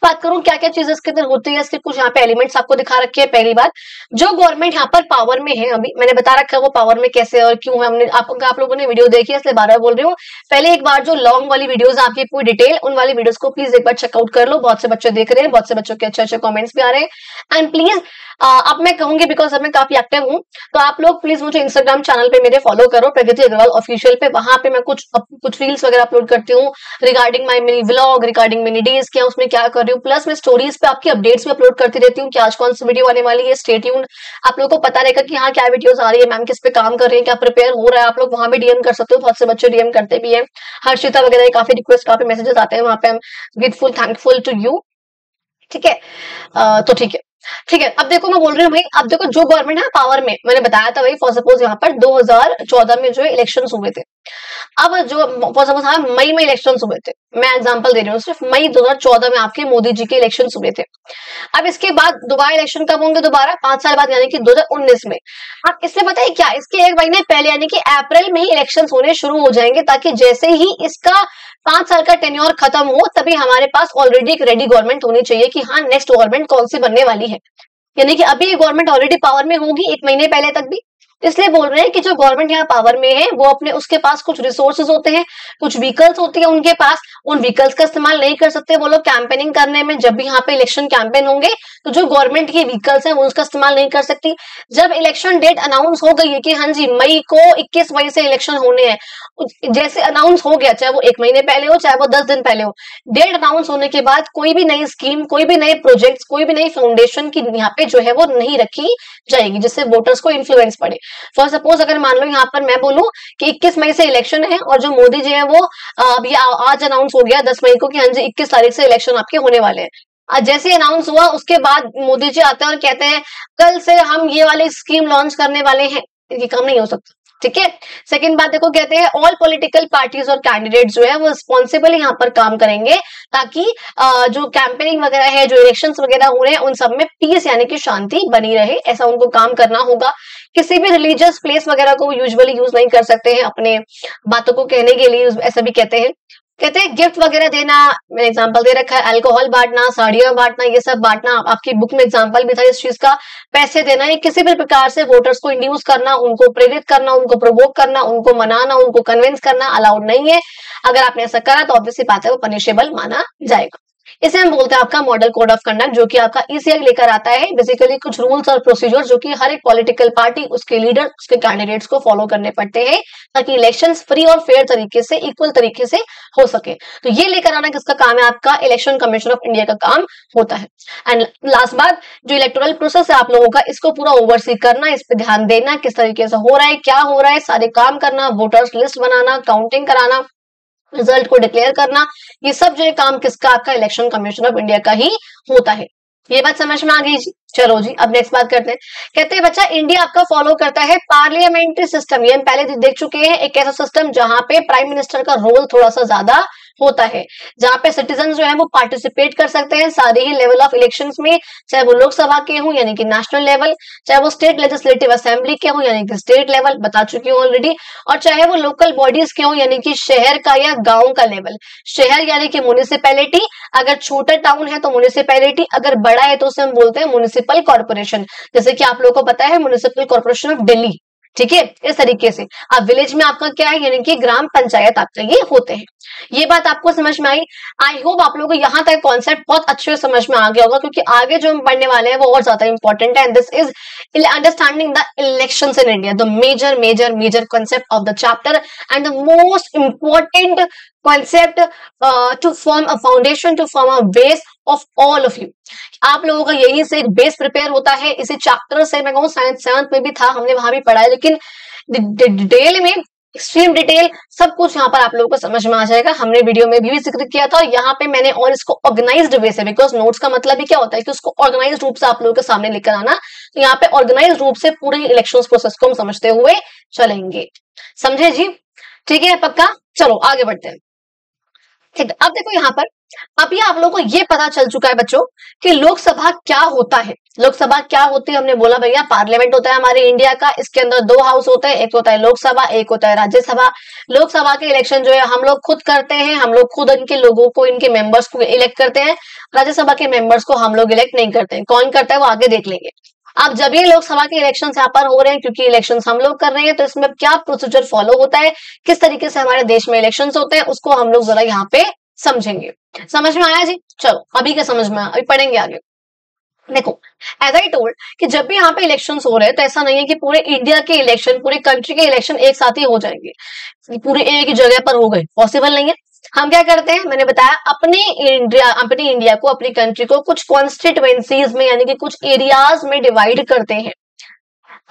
बात करूं क्या क्या चीजें इसके अंदर होती है, इसके कुछ यहाँ पे एलिमेंट्स आपको दिखा रखे हैं। पहली बात, जो गवर्नमेंट यहाँ पर पावर में है, अभी मैंने बता रखा है वो पावर में कैसे और क्यों है, हमने आप लोगों ने वीडियो देखी है इसलिए बार बार बोल रही हूँ। पहले एक बार जो लॉन्ग वाली वीडियोस आपकी पूरी डिटेल, उन वाली वीडियोस को प्लीज एक बार चेकआउट कर लो। बहुत से बच्चे देख रहे हैं, बहुत से बच्चों के अच्छे अच्छे कॉमेंट्स भी आ रहे हैं। एंड प्लीज अब मैं कहूंगी, बिकॉज अब मैं काफी एक्टिव हूँ, तो आप लोग प्लीज मुझे इंस्टाग्राम चैनल पे मेरे फॉलो करो, प्रगति अग्रवाल ऑफिशियल पे। वहां पे मैं कुछ रील्स वगैरह अपलोड करती हूँ रिगार्डिंग माई mini vlog, regarding mini days, क्या उसमें क्या कर रही हूँ। प्लस मैं स्टोरीज पे आपकी अपडेट्स भी अपलोड करती रहती हूँ कि आज कौन सी वीडियो आने वाली है। स्टे ट्यून्ड, आप लोगों को पता रहेगा कि हाँ क्या वीडियोस आ रही है, मैम किस पे काम कर रही है, क्या प्रिपेयर हो रहा है। आप लोग वहां भी डीएम कर सकते हो, बहुत से बच्चे डीएम करते भी है। हर्षिता वगैरह काफी रिक्वेस्ट, काफी मैसेजेस आते हैं वहां पे, हम ग्रेटफुल थैंकफुल टू यू। ठीक है, तो ठीक है, ठीक है। अब देखो मैं बोल रही हूँ भाई, अब देखो जो गवर्नमेंट है पावर में, मैंने बताया था भाई, फॉर सपोज यहाँ पर 2014 में जो इलेक्शंस हुए थे, अब जो फॉर सपोज हाँ मई में इलेक्शंस हुए थे, मैं एग्जांपल दे रही हूँ, सिर्फ मई 2014 में आपके मोदी जी के इलेक्शंस हुए थे। अब इसके बाद दोबारा इलेक्शन कब होंगे, दोबारा 5 साल बाद, यानी कि 2019 में। अब इससे पता है क्या, इसके 1 महीने पहले यानी कि अप्रैल में ही इलेक्शंस होने शुरू हो जाएंगे, ताकि जैसे ही इसका 5 साल का टेन्योर खत्म हो, तभी हमारे पास ऑलरेडी एक रेडी गवर्नमेंट होनी चाहिए कि हाँ नेक्स्ट गवर्नमेंट कौन सी बनने वाली है। यानी कि अभी गवर्नमेंट ऑलरेडी पावर में होगी 1 महीने पहले तक भी, इसलिए बोल रहे हैं कि जो गवर्नमेंट यहाँ पावर में है वो अपने, उसके पास कुछ रिसोर्सेज होते हैं, कुछ व्हीकल्स होती है उनके पास, उन व्हीकल्स का इस्तेमाल नहीं कर सकते वो लोग कैंपेनिंग करने में। जब भी यहाँ पे इलेक्शन कैंपेन होंगे तो जो गवर्नमेंट के व्हीकल्स हैं वो उसका इस्तेमाल नहीं कर सकती। जब इलेक्शन डेट अनाउंस हो गई है कि हाँ जी मई को 21 मई से इलेक्शन होने हैं, जैसे अनाउंस हो गया, चाहे वो 1 महीने पहले हो चाहे वो 10 दिन पहले हो, डेट अनाउंस होने के बाद कोई भी नई स्कीम, कोई भी नए प्रोजेक्ट्स, कोई भी नई फाउंडेशन की यहाँ पे जो है वो नहीं रखी जाएगी जिससे वोटर्स को इन्फ्लुएंस पड़े। फॉर सपोज अगर मान लो यहाँ पर मैं बोलूं कि 21 मई से इलेक्शन है और जो मोदी जी है वो अभी आज अनाउंस हो गया 10 मई को कि हाँ जी 21 तारीख से इलेक्शन आपके होने वाले हैं। आज जैसे अनाउंस हुआ उसके बाद मोदी जी आते हैं और कहते हैं कल से हम ये वाली स्कीम लॉन्च करने वाले हैं, ये काम नहीं हो सकता। ठीक है, सेकंड बात देखो, कहते हैं ऑल पॉलिटिकल पार्टीज और कैंडिडेट जो है वो रिस्पॉन्सिबली यहाँ पर काम करेंगे, ताकि जो कैंपेनिंग वगैरह है, जो इलेक्शंस वगैरह हो रहे हैं, उन सब में पीस यानी कि शांति बनी रहे, ऐसा उनको काम करना होगा। किसी भी रिलीजियस प्लेस वगैरह को यूजुअली यूज नहीं कर सकते हैं अपने बातों को कहने के लिए, ऐसा भी कहते हैं। कहते हैं गिफ्ट वगैरह देना, मैंने एग्जांपल दे रखा है, अल्कोहल बांटना, साड़ियां बांटना, ये सब बांटना, आपकी बुक में एग्जांपल भी था इस चीज का। पैसे देना, ये किसी भी प्रकार से वोटर्स को इंड्यूस करना, उनको प्रेरित करना, उनको प्रोवोक करना, उनको मनाना, उनको कन्विंस करना अलाउड नहीं है। अगर आपने ऐसा करा तो ऑब्वियसली बात है वो पनिशेबल माना जाएगा। इसे हम बोलते हैं आपका मॉडल कोड ऑफ कंडक्ट, जो कि आपका ईसीआई लेकर आता है बेसिकली कुछ रूल्स और प्रोसीजर जो कि हर एक पॉलिटिकल पार्टी, उसके लीडर, उसके कैंडिडेट्स को फॉलो करने पड़ते हैं, ताकि इलेक्शंस फ्री और फेयर तरीके से, इक्वल तरीके से हो सके। तो ये लेकर आना किसका काम है, आपका इलेक्शन कमीशन ऑफ इंडिया का काम होता है। एंड लास्ट बात, जो इलेक्टोरल प्रोसेस है आप लोगों का, इसको पूरा ओवरसी करना, इस पर ध्यान देना, किस तरीके से हो रहा है, क्या हो रहा है, सारे काम करना, वोटर्स लिस्ट बनाना, काउंटिंग कराना, रिजल्ट को डिक्लेयर करना, ये सब जो है काम किसका, आपका इलेक्शन कमीशन ऑफ इंडिया का ही होता है। ये बात समझ में आ गई जी। चलो जी अब नेक्स्ट बात करते हैं। कहते हैं बच्चा इंडिया आपका फॉलो करता है पार्लियामेंट्री सिस्टम, ये हम पहले देख चुके हैं, एक ऐसा सिस्टम जहां पे प्राइम मिनिस्टर का रोल थोड़ा सा ज्यादा होता है, जहां पे सिटीजन जो है वो पार्टिसिपेट कर सकते हैं सारे ही लेवल ऑफ इलेक्शंस में, चाहे वो लोकसभा के हों यानी कि नेशनल लेवल, चाहे वो स्टेट लेजिस्लेटिव असेंबली के हों यानी कि स्टेट लेवल, बता चुकी हूँ ऑलरेडी, और चाहे वो लोकल बॉडीज के हों यानी कि शहर का या गांव का लेवल। शहर यानी कि म्युनिसिपैलिटी, अगर छोटा टाउन है तो म्युनिसिपैलिटी, अगर बड़ा है तो उसे हम बोलते हैं म्युनिसिपल कॉर्पोरेशन, जैसे कि आप लोगों को पता है म्युनिसिपल कॉर्पोरेशन ऑफ दिल्ली। ठीक है, इस तरीके से। अब विलेज में आपका क्या है, यानी कि ग्राम पंचायत आपका ये होते हैं। ये बात आपको समझ में आई? आई होप आप लोगों को यहाँ तक कॉन्सेप्ट बहुत अच्छे से समझ में आ गया होगा, क्योंकि आगे जो हम पढ़ने वाले हैं वो और ज्यादा इंपॉर्टेंट है। And this is understanding the elections in India, the major concept of the chapter and the most important concept to form a foundation, to form a base of all of you. आप लोगों का यही से एक बेस प्रिपेयर होता है। इसी चैप्टर से मैं कहूँ साइंस 7th में भी था, हमने वहां भी पढ़ा है, लेकिन डिटेल में, एक्सट्रीम डिटेल सब कुछ यहाँ पर आप लोगों को समझ में आ जाएगा। हमने वीडियो में भी जिक्र किया था, और यहाँ पे मैंने और इसको ऑर्गेनाइज्ड वे से, बिकॉज नोट्स का मतलब ही क्या होता है कि उसको ऑर्गेनाइज्ड रूप से आप लोगों के सामने लेकर आना, तो यहाँ पे ऑर्गेनाइज्ड रूप से पूरे इलेक्शन प्रोसेस को हम समझते हुए चलेंगे। समझे जी? ठीक है, पक्का? चलो आगे बढ़ते हैं। ठीक है, अब देखो यहाँ पर अभी आप लोगों को ये पता चल चुका है बच्चों कि लोकसभा क्या होता है। लोकसभा क्या होती है हमने बोला भैया पार्लियामेंट होता है हमारे इंडिया का, इसके अंदर दो हाउस होते हैं, एक होता है लोकसभा, एक होता है राज्यसभा। लोकसभा के इलेक्शन जो है हम लोग खुद करते हैं, हम लोग खुद इनके लोगों को, इनके मेंबर्स को इलेक्ट करते हैं। राज्यसभा के मेंबर्स को हम लोग इलेक्ट नहीं करते हैं, कौन करता है वो आगे देख लेंगे। अब जब ये लोकसभा के इलेक्शन यहाँ पर हो रहे हैं, क्योंकि इलेक्शन हम लोग कर रहे हैं, तो इसमें क्या प्रोसीजर फॉलो होता है, किस तरीके से हमारे देश में इलेक्शन होते हैं, उसको हम लोग जरा यहाँ पे समझेंगे। समझ में आया जी? चलो अभी क्या समझ में आया, अभी पढ़ेंगे आगे। देखो एज आई टोल्ड कि जब भी यहाँ पे इलेक्शंस हो रहे हैं तो ऐसा नहीं है कि पूरे इंडिया के इलेक्शन, पूरे कंट्री के इलेक्शन एक साथ ही हो जाएंगे, पूरे एक ही जगह पर हो गए, पॉसिबल नहीं है। हम क्या करते हैं, मैंने बताया अपनी इंडिया को, अपनी कंट्री को कुछ कॉन्स्टिट्युएंसीज में यानी कि कुछ एरियाज में डिवाइड करते हैं।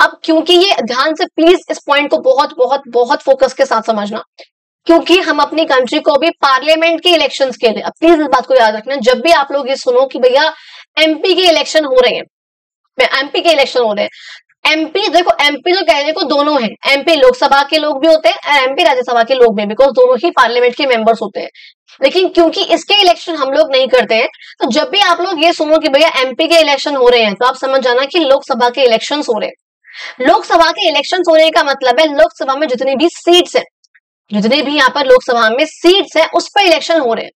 अब क्योंकि ये ध्यान से प्लीज इस पॉइंट को बहुत बहुत बहुत फोकस के साथ समझना, क्योंकि हम अपनी कंट्री को भी पार्लियामेंट के इलेक्शंस के लिए, अब प्लीज इस बात को याद रखना, जब भी आप लोग ये सुनो कि भैया एमपी के इलेक्शन हो रहे हैं, एमपी के इलेक्शन हो रहे हैं, एमपी देखो एमपी तो कहने को दोनों है, एमपी लोकसभा के लोग भी होते हैं और एमपी राज्यसभा के लोग भी, बिकॉज दोनों ही पार्लियामेंट के मेंबर्स होते हैं। लेकिन क्योंकि इसके इलेक्शन हम लोग नहीं करते हैं, तो जब भी आप लोग ये सुनो कि भैया एमपी के इलेक्शन हो रहे हैं, तो आप समझ जाना कि लोकसभा के इलेक्शन हो रहे हैं। लोकसभा के इलेक्शन होने का मतलब है लोकसभा में जितनी भी सीट्स है, जितने भी यहाँ पर लोकसभा में सीट्स है उस पर इलेक्शन हो रहे हैं।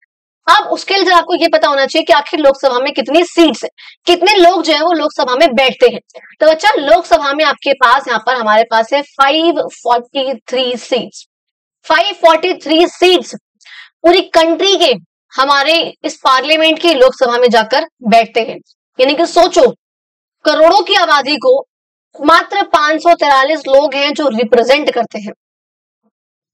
अब उसके लिए आपको ये पता होना चाहिए कि आखिर लोकसभा में कितनी सीट्स है, कितने लोग जो है वो लोकसभा में बैठते हैं। तो बच्चा लोकसभा में आपके पास यहाँ पर हमारे पास है 543 सीट्स। 543 सीट्स पूरी कंट्री के हमारे इस पार्लियामेंट की लोकसभा में जाकर बैठते हैं। यानी कि सोचो करोड़ों की आबादी को मात्र 543 लोग हैं जो रिप्रेजेंट करते हैं।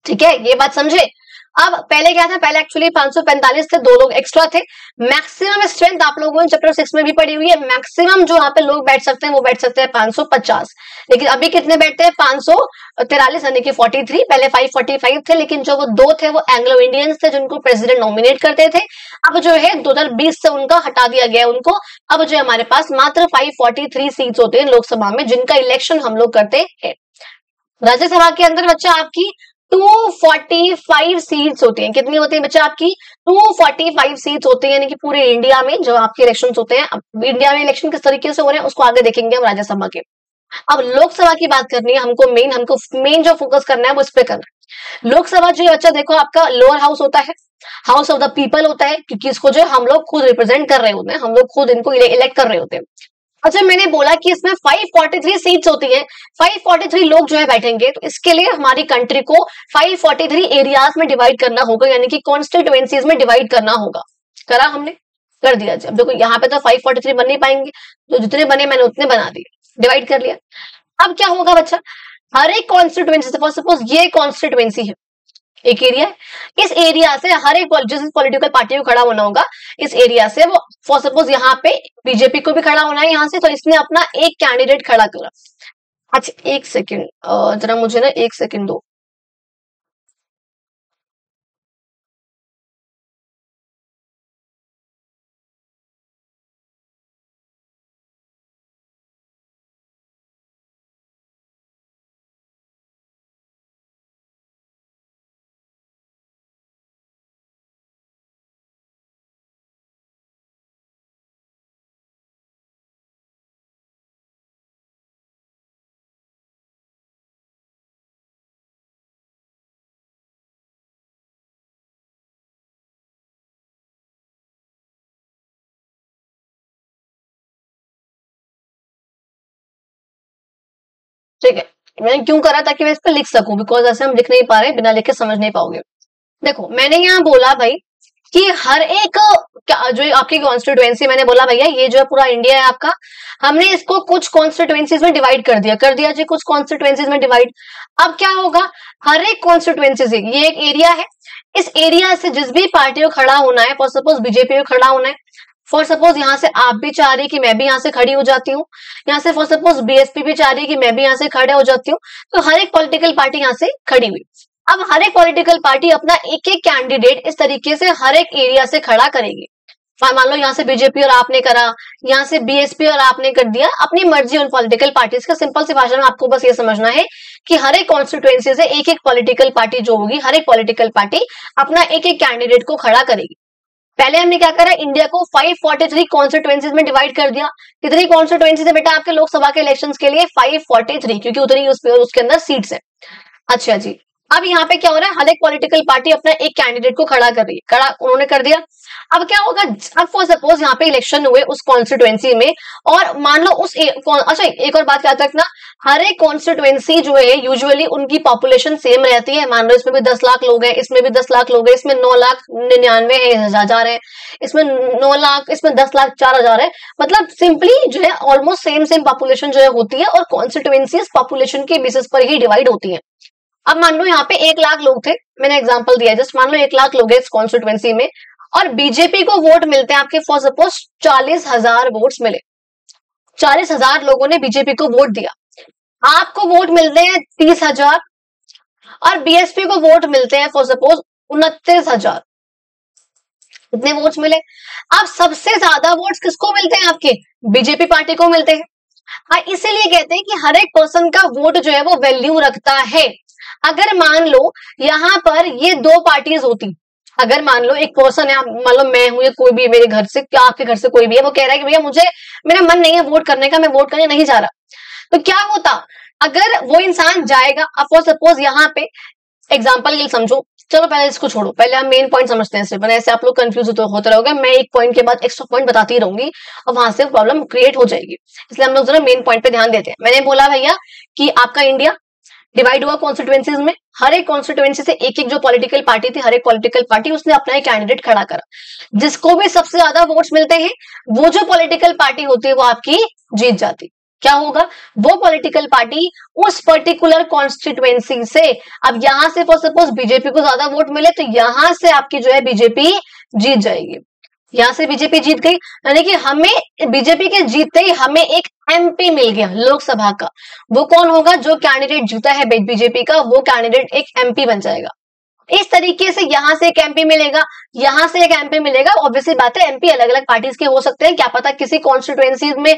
ठीक है, ये बात समझे। अब पहले क्या था, पहले एक्चुअली 545 थे, 2 लोग एक्स्ट्रा थे। मैक्सिमम स्ट्रेंथ आप लोगों ने चैप्टर 6 में भी पढ़ी हुई है, मैक्सिमम जो यहाँ पे लोग बैठ सकते हैं वो बैठ सकते हैं 550। लेकिन अभी कितने बैठते हैं, 543 यानी कि 43। पहले 545 थे, लेकिन जो वो 2 थे वो एंग्लो इंडियंस थे जिनको प्रेसिडेंट नॉमिनेट करते थे। अब जो है 2020 से उनका हटा दिया गया उनको। अब जो हमारे पास मात्र 543 सीट्स होते हैं लोकसभा में जिनका इलेक्शन हम लोग करते हैं। राज्यसभा के अंदर बच्चा आपकी 245 सीट्स होती हैं। कितनी होती है बच्चा आपकी, 245 सीट्स होती है, यानी कि पूरे इंडिया में जो आपके इलेक्शन होते हैं। अब इंडिया में इलेक्शन किस तरीके से हो रहे हैं उसको आगे देखेंगे हम राज्यसभा के। अब लोकसभा की बात करनी है, हमको मेन जो फोकस करना है वो इस पे करना है। लोकसभा जो बच्चा देखो आपका लोअर हाउस होता है, हाउस ऑफ द पीपल होता है, क्योंकि इसको जो हम लोग खुद रिप्रेजेंट कर रहे होते हैं, हम लोग खुद इनको इलेक्ट कर रहे होते हैं। अच्छा मैंने बोला कि इसमें 543 सीट्स होती है, 543 लोग जो है बैठेंगे, तो इसके लिए हमारी कंट्री को 543 एरियाज में डिवाइड करना होगा, यानी कि कॉन्स्टिट्युएंसीज में डिवाइड करना होगा। करा हमने, कर दिया। अब देखो यहाँ पे तो 543 बन नहीं पाएंगे, तो जितने बने मैंने उतने बना दिए, डिवाइड कर लिया। अब क्या होगा बच्चा, हर एक कॉन्स्टिट्युएंसी, सपोज ये कॉन्स्टिट्युएंसी है, एक एरिया है, इस एरिया से हर एक जिस पॉलिटिकल पार्टी को खड़ा होना होगा इस एरिया से, वो फॉर सपोज यहाँ पे बीजेपी को भी खड़ा होना है यहाँ से, तो इसने अपना एक कैंडिडेट खड़ा करा। अच्छा एक सेकेंड, जरा मुझे ना एक सेकेंड दो। ठीक है, मैंने क्यों करा, ताकि मैं इस पर लिख सकूं, बिकॉज ऐसे हम लिख नहीं पा रहे, बिना लिखे समझ नहीं पाओगे। देखो मैंने यहाँ बोला भाई कि हर एक जो आपकी कॉन्स्टिट्युएंसी, मैंने बोला भैया ये जो है पूरा इंडिया है आपका, हमने इसको कुछ कॉन्स्टिट्युएंसीज में डिवाइड कर दिया जी, कुछ कॉन्स्टिट्युएंसीज में डिवाइड। अब क्या होगा, हर एक कॉन्स्टिट्युएंसी से, ये एक एरिया है, इस एरिया से जिस भी पार्टी को खड़ा होना है, फॉर सपोज बीजेपी को खड़ा होना है, फॉर सपोज यहाँ से आप भी चाह रही कि मैं भी यहाँ से खड़ी हो जाती हूँ, यहाँ से फॉर सपोज बीएसपी भी चाह रही कि मैं भी यहाँ से खड़ा हो जाती हूँ, तो हर एक पॉलिटिकल पार्टी यहाँ से खड़ी हुई। अब हर एक पॉलिटिकल पार्टी अपना एक एक कैंडिडेट इस तरीके से हर एक एरिया से खड़ा करेगी। मान लो यहाँ से बीजेपी और आपने करा, यहाँ से बीएसपी और आपने कर दिया, अपनी मर्जी उन पॉलिटिकल पार्टीज का। सिंपल सी भाषा में आपको बस ये समझना है कि हर एक कॉन्स्टिट्यूएंसी से एक एक पॉलिटिकल पार्टी जो होगी, हर एक पॉलिटिकल पार्टी अपना एक एक कैंडिडेट को खड़ा करेगी। पहले हमने क्या करा, इंडिया को 543 कॉन्स्टिट्यूएंसीज में डिवाइड कर दिया। कितनी कॉन्स्टिट्यूएंसीज है बेटा आपके लोकसभा के इलेक्शंस के लिए? 543, क्योंकि उतनी उसके अंदर सीट्स है। अच्छा जी, अब यहाँ पे क्या हो रहा है, हर एक पॉलिटिकल पार्टी अपना एक कैंडिडेट को खड़ा कर रही है, खड़ा उन्होंने कर दिया। अब क्या होगा, अब फॉर सपोज यहाँ पे इलेक्शन हुए उस कॉन्स्टिट्यूएंसी में, और मान लो अच्छा एक और बात याद रखना, हर एक कॉन्स्टिट्यूएंसी जो है यूजुअली उनकी पॉपुलेशन सेम रहती है। मान लो इसमें भी 10 लाख लोग हैं, इसमें भी 10 लाख लोग हैं, इसमें 9,99,000 है, इसमें 9 लाख, इसमें 10 लाख 4,000 है। मतलब सिंपली जो है ऑलमोस्ट सेम पॉपुलेशन जो है होती है, और कॉन्स्टिट्यूएंसीज पॉपुलेशन के बेसिस पर ही डिवाइड होती है। अब मान लो यहाँ पे 1 लाख लोग थे, मैंने एग्जांपल दिया, जस्ट मान लो 1 लाख लोग हैं इस कॉन्स्टिट्यूएंसी में, और बीजेपी को वोट मिलते हैं आपके फॉर सपोज 40,000 वोट्स मिले, 40,000 लोगों ने बीजेपी को वोट दिया। आपको वोट मिलते हैं 30,000 और बीएसपी को वोट मिलते हैं फॉर सपोज 29,000। इतने वोट्स मिले। अब सबसे ज्यादा वोट्स किसको मिलते हैं? आपके बीजेपी पार्टी को मिलते हैं। इसीलिए कहते हैं कि हर एक पर्सन का वोट जो है वो वैल्यू रखता है। अगर मान लो यहाँ पर ये 2 पार्टीज होती, अगर मान लो एक पर्सन है, मान लो मैं हूं या कोई भी मेरे घर से, क्या आपके घर से कोई भी है, वो कह रहा है कि भैया मुझे, मेरा मन नहीं है वोट करने का, मैं वोट करने नहीं जा रहा, तो क्या होता, अगर वो इंसान जाएगा, अब फॉर सपोज यहाँ पे एग्जाम्पल के लिए समझो, चलो पहले इसको छोड़ो, पहले हम मेन पॉइंट समझते हैं। सिर्फ ऐसे आप लोग कंफ्यूज होते रहोगे, मैं एक पॉइंट के बाद एक्स्ट्रा पॉइंट बताती रहूंगी और वहां से प्रॉब्लम क्रिएट हो जाएगी, इसलिए हम लोग जरा मेन पॉइंट पे ध्यान देते हैं। मैंने बोला भैया कि आपका इंडिया डिवाइड हुआ कॉन्स्टिट्यूएंसीज में, हर एक कॉन्स्टिट्यूएंसी से एक एक जो पॉलिटिकल पार्टी थी, हर एक पॉलिटिकल पार्टी उसने अपना एक कैंडिडेट खड़ा करा, जिसको भी सबसे ज्यादा वोट्स मिलते हैं वो जो पॉलिटिकल पार्टी होती है वो आपकी जीत जाती। क्या होगा, वो पॉलिटिकल पार्टी उस पर्टिकुलर कॉन्स्टिट्यूएंसी से, अब यहां से फॉर सपोज बीजेपी को ज्यादा वोट मिले तो यहां से आपकी जो है बीजेपी जीत जाएगी, यहां से बीजेपी जीत गई, यानी कि हमें बीजेपी के जीतते ही हमें एक एमपी मिल गया लोकसभा का। वो कौन होगा, जो कैंडिडेट जीता है बीजेपी का, वो कैंडिडेट एक एमपी बन जाएगा। इस तरीके से यहां से एक एमपी मिलेगा, यहां से एक एमपी मिलेगा। ऑब्वियसली बात है, एमपी अलग अलग पार्टीज के हो सकते हैं, क्या पता किसी कॉन्स्टिट्यूएंसी में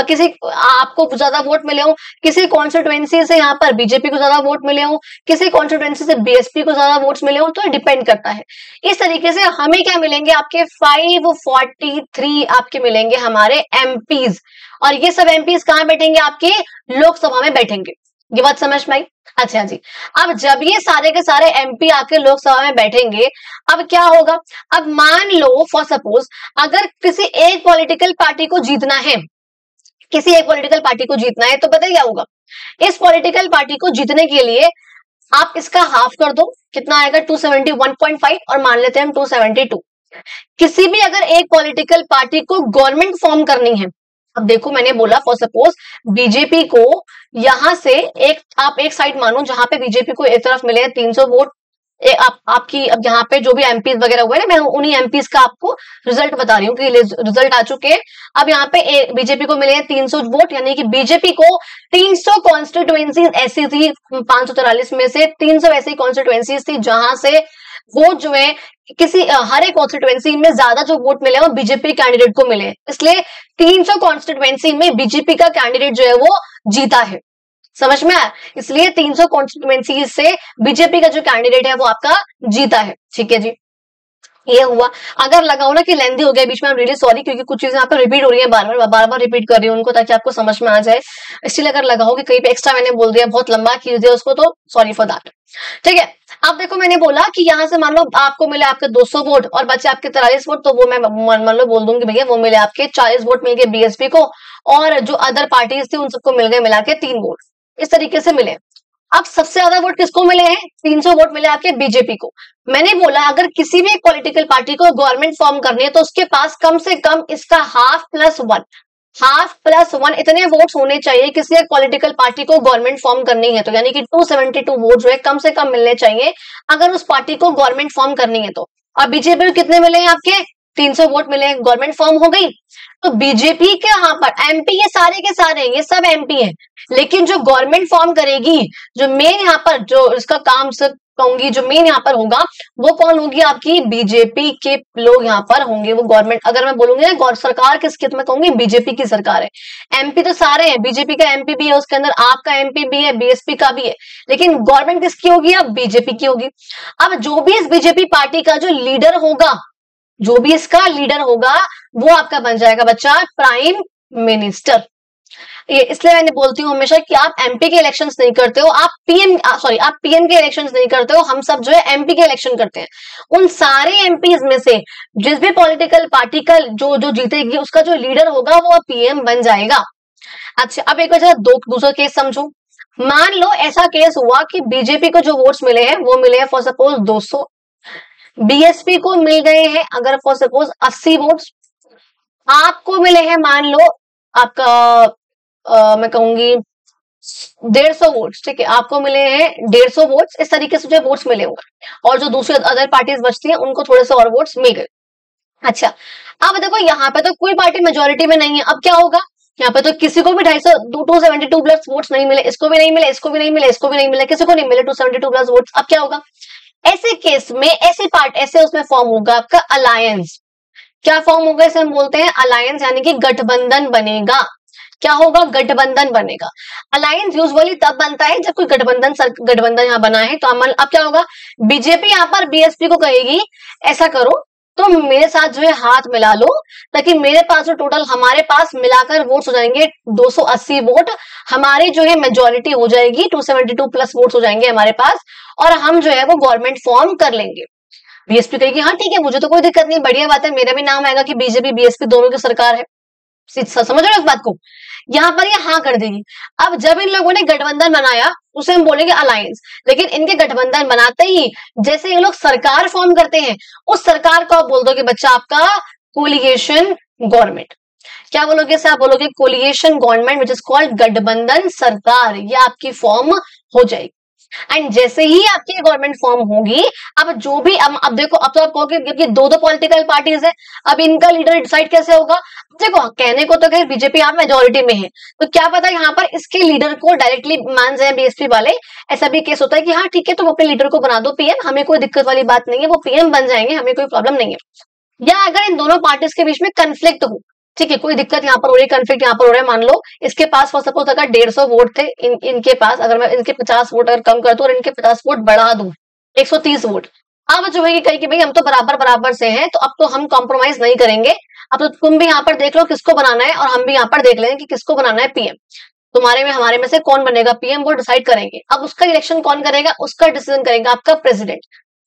किसी आपको ज्यादा वोट मिले हो, किसी कॉन्स्टिट्यूएंसी से यहाँ पर बीजेपी को ज्यादा वोट मिले हो, किसी कॉन्स्टिट्यूएंसी से बीएसपी को ज्यादा वोट्स मिले हो, तो डिपेंड करता है। इस तरीके से हमें क्या मिलेंगे, आपके 543 आपके मिलेंगे हमारे एमपीज, और ये सब एमपीज कहाँ बैठेंगे, आपके लोकसभा में बैठेंगे। ये बात समझ में आई? अच्छा जी, अब जब ये सारे के सारे एमपी आके लोकसभा में बैठेंगे, अब क्या होगा, अब मान लो फॉर सपोज अगर किसी एक पॉलिटिकल पार्टी को जीतना है, किसी एक पॉलिटिकल पार्टी को जीतना है, तो पता क्या होगा, इस पॉलिटिकल पार्टी को जीतने के लिए आप इसका हाफ कर दो, कितना आएगा 271.5, और मान लेते हैं हम 272। किसी भी अगर एक पॉलिटिकल पार्टी को गवर्नमेंट फॉर्म करनी है, अब देखो मैंने बोला फॉर सपोज बीजेपी को यहां से आप एक साइड मानो जहां पे बीजेपी को एक तरफ मिले 300 वोट, आपकी अब यहाँ पे जो भी एमपीज वगैरह हुए ना, मैं उन्हीं एमपीज का आपको रिजल्ट बता रही हूँ कि रिजल्ट आ चुके हैं। अब यहाँ पे बीजेपी को मिले हैं 300 वोट, यानी कि बीजेपी को 300 कॉन्स्टिट्यूएंसीज ऐसी थी 543 में से 300 ऐसी कॉन्स्टिट्यूएंसीज थी जहां से वोट जो है किसी हर एक कॉन्स्टिट्यूएंसी में ज्यादा जो वोट मिले वो बीजेपी कैंडिडेट को मिले, इसलिए 300 कॉन्स्टिट्यूएंसी में बीजेपी का कैंडिडेट जो है वो जीता है। समझ में आया? इसलिए 300 कॉन्स्टिट्यूएंसी से बीजेपी का जो कैंडिडेट है वो आपका जीता है। ठीक है जी, ये हुआ। अगर लगाओ ना कि लेंदी हो गया बीच में, आई एम रियली सॉरी, क्योंकि कुछ चीजें आपको रिपीट हो रही है, बार बार रिपीट कर रही हूँ उनको ताकि आपको समझ में आ जाए। इसलिए अगर लगाओ कि कहीं पे एक्स्ट्रा मैंने बोल दिया, बहुत लंबा खींच दिया उसको, तो सॉरी फॉर दैट। ठीक है, अब देखो मैंने बोला कि यहाँ से मान लो आपको मिले आपके 200 वोट और बचे आपके 43 वोट, तो वो मैं मान लो बोल दूंगी भैया वो मिले आपके 40 वोट मिल गए बीएसपी को, और जो अदर पार्टीज थी उन सबको मिल गए मिला के 3 वोट, इस तरीके से मिले। अब सबसे ज्यादा वोट किसको मिले हैं, 300 वोट मिले आपके बीजेपी को। मैंने बोला अगर किसी भी एक पॉलिटिकल पार्टी को गवर्नमेंट फॉर्म करनी है तो उसके पास कम से कम इसका हाफ प्लस वन इतने वोट्स होने चाहिए किसी एक पॉलिटिकल पार्टी को गवर्नमेंट फॉर्म करनी है, तो यानी कि 272 वोट जो है कम से कम मिलने चाहिए अगर उस पार्टी को गवर्नमेंट फॉर्म करनी है तो। अब बीजेपी को कितने मिले हैं आपके, 300 वोट मिले, गवर्नमेंट फॉर्म हो गई। तो बीजेपी के यहाँ पर एमपी ये सारे के सारे ये सब एमपी हैं, लेकिन जो गवर्नमेंट फॉर्म करेगी, जो मेन यहाँ पर जो इसका काम कहूंगी जो मेन यहाँ पर होगा वो कौन होगी, आपकी बीजेपी के लोग यहाँ पर होंगे। वो गवर्नमेंट, अगर मैं बोलूंगी ना सरकार किसकी, तो मैं कहूंगी बीजेपी की सरकार है। एमपी तो सारे हैं, बीजेपी का एमपी भी है, उसके अंदर आपका एमपी भी है, बीएसपी का भी है, लेकिन गवर्नमेंट किसकी होगी, अब बीजेपी की होगी। अब जो भी इस बीजेपी पार्टी का जो लीडर होगा, जो भी इसका लीडर होगा, वो आपका बन जाएगा बच्चा प्राइम मिनिस्टर। ये इसलिए मैंने बोलती हूँ हमेशा कि आप एमपी के इलेक्शंस नहीं करते हो, आप पीएम के इलेक्शंस नहीं करते हो, हम सब जो है एमपी के इलेक्शन करते हैं। उन सारे एमपीज में से जिस भी पॉलिटिकल पार्टी का जो जीतेगी उसका जो लीडर होगा वो पीएम बन जाएगा। अच्छा, अब एक बार दूसरा केस समझो। मान लो ऐसा केस हुआ कि बीजेपी को जो वोट्स मिले हैं वो मिले हैं फॉर सपोज 200, बीएसपी को मिल गए हैं अगर फॉर सपोज 80 वोट्स, आपको मिले हैं मान लो आपका मैं कहूंगी 150 वोट्स, ठीक है, आपको मिले हैं 150 वोट्स। इस तरीके से जो वोट्स मिले होंगे, और जो दूसरे अदर पार्टीज बचती हैं उनको थोड़े से और वोट्स मिल गए। अच्छा, अब देखो यहाँ पे तो कोई पार्टी मेजोरिटी में नहीं है, अब क्या होगा, यहाँ पे तो किसी को भी 272 प्लस वोट्स नहीं मिले, इसको भी नहीं मिले, इसको भी नहीं मिले, इसको भी नहीं मिले, किसी को नहीं मिले 272 प्लस वोट्स। अब क्या होगा, ऐसे केस में ऐसे उसमें फॉर्म होगा आपका अलायंस। क्या फॉर्म होगा, इसे हम बोलते हैं अलायंस, यानी कि गठबंधन बनेगा। क्या होगा, गठबंधन बनेगा। अलायंस यूजुअली तब बनता है जब कोई गठबंधन यहाँ बना है। तो अब क्या होगा, बीजेपी यहाँ पर बीएसपी को कहेगी ऐसा करो तो मेरे साथ जो है हाथ मिला लो, ताकि मेरे पास जो टोटल हमारे पास मिलाकर वोट्स हो जाएंगे 280 वोट, हमारी जो है मेजोरिटी हो जाएगी, 272 प्लस वोट्स हो जाएंगे हमारे पास, और हम जो है वो गवर्नमेंट फॉर्म कर लेंगे। बीएसपी कहेगी हाँ ठीक है, मुझे तो कोई दिक्कत नहीं, बढ़िया बात है, मेरा भी नाम आएगा कि बीजेपी बीएसपी दोनों की सरकार है। समझ रहे हो इस बात को, यहाँ पर ये हाँ कर देगी। अब जब इन लोगों ने गठबंधन बनाया उसे हम बोलेंगे अलायंस, लेकिन इनके गठबंधन बनाते ही जैसे ये लोग सरकार फॉर्म करते हैं, उस सरकार को आप बोल दो कि बच्चा आपका कोलिगेशन गवर्नमेंट। क्या बोलोगे, आप बोलोगे कोलिगेशन गवर्नमेंट विच इज कॉल्ड गठबंधन सरकार, ये आपकी फॉर्म हो जाएगी। एंड जैसे ही आपकी गवर्नमेंट फॉर्म होगी, अब जो भी अब देखो, अब तो आप कहोगे कि दो पॉलिटिकल पार्टीज है, अब इनका लीडर डिसाइड कैसे होगा। देखो कहने को तो कहीं बीजेपी आप मेजोरिटी में है, तो क्या पता यहाँ पर इसके लीडर को डायरेक्टली मान जाए बीएसपी वाले। ऐसा भी केस होता है कि हाँ ठीक है, तुम अपने लीडर को बना दो पीएम, हमें कोई दिक्कत वाली बात नहीं है, वो पीएम बन जाएंगे, हमें कोई प्रॉब्लम नहीं है। या अगर इन दोनों पार्टीज के बीच में कंफ्लिक्ट हो, ठीक है, कोई दिक्कत यहाँ पर हो रही है, कंफ्लिक्ट यहाँ पर हो रहा है, मान लो इसके पास फॉर सपोज अगर 150 वोट थे, इनके पास अगर मैं इनके 50 वोट अगर कम कर दूं और इनके 50 वोट बढ़ा दूं 130 वोट, अब जो है कि कहीं कि भाई हम तो बराबर से हैं, तो अब तो हम कॉम्प्रोमाइज नहीं करेंगे, अब तो तुम भी यहाँ पर देख लो किसको बनाना है और हम भी यहाँ पर देख लेंगे कि किसको बनाना है पीएम। तुम्हारे में हमारे में से कौन बनेगा पीएम, वो डिसाइड करेंगे। अब उसका इलेक्शन कौन करेगा, उसका डिसीजन करेगा आपका प्रेसिडेंट।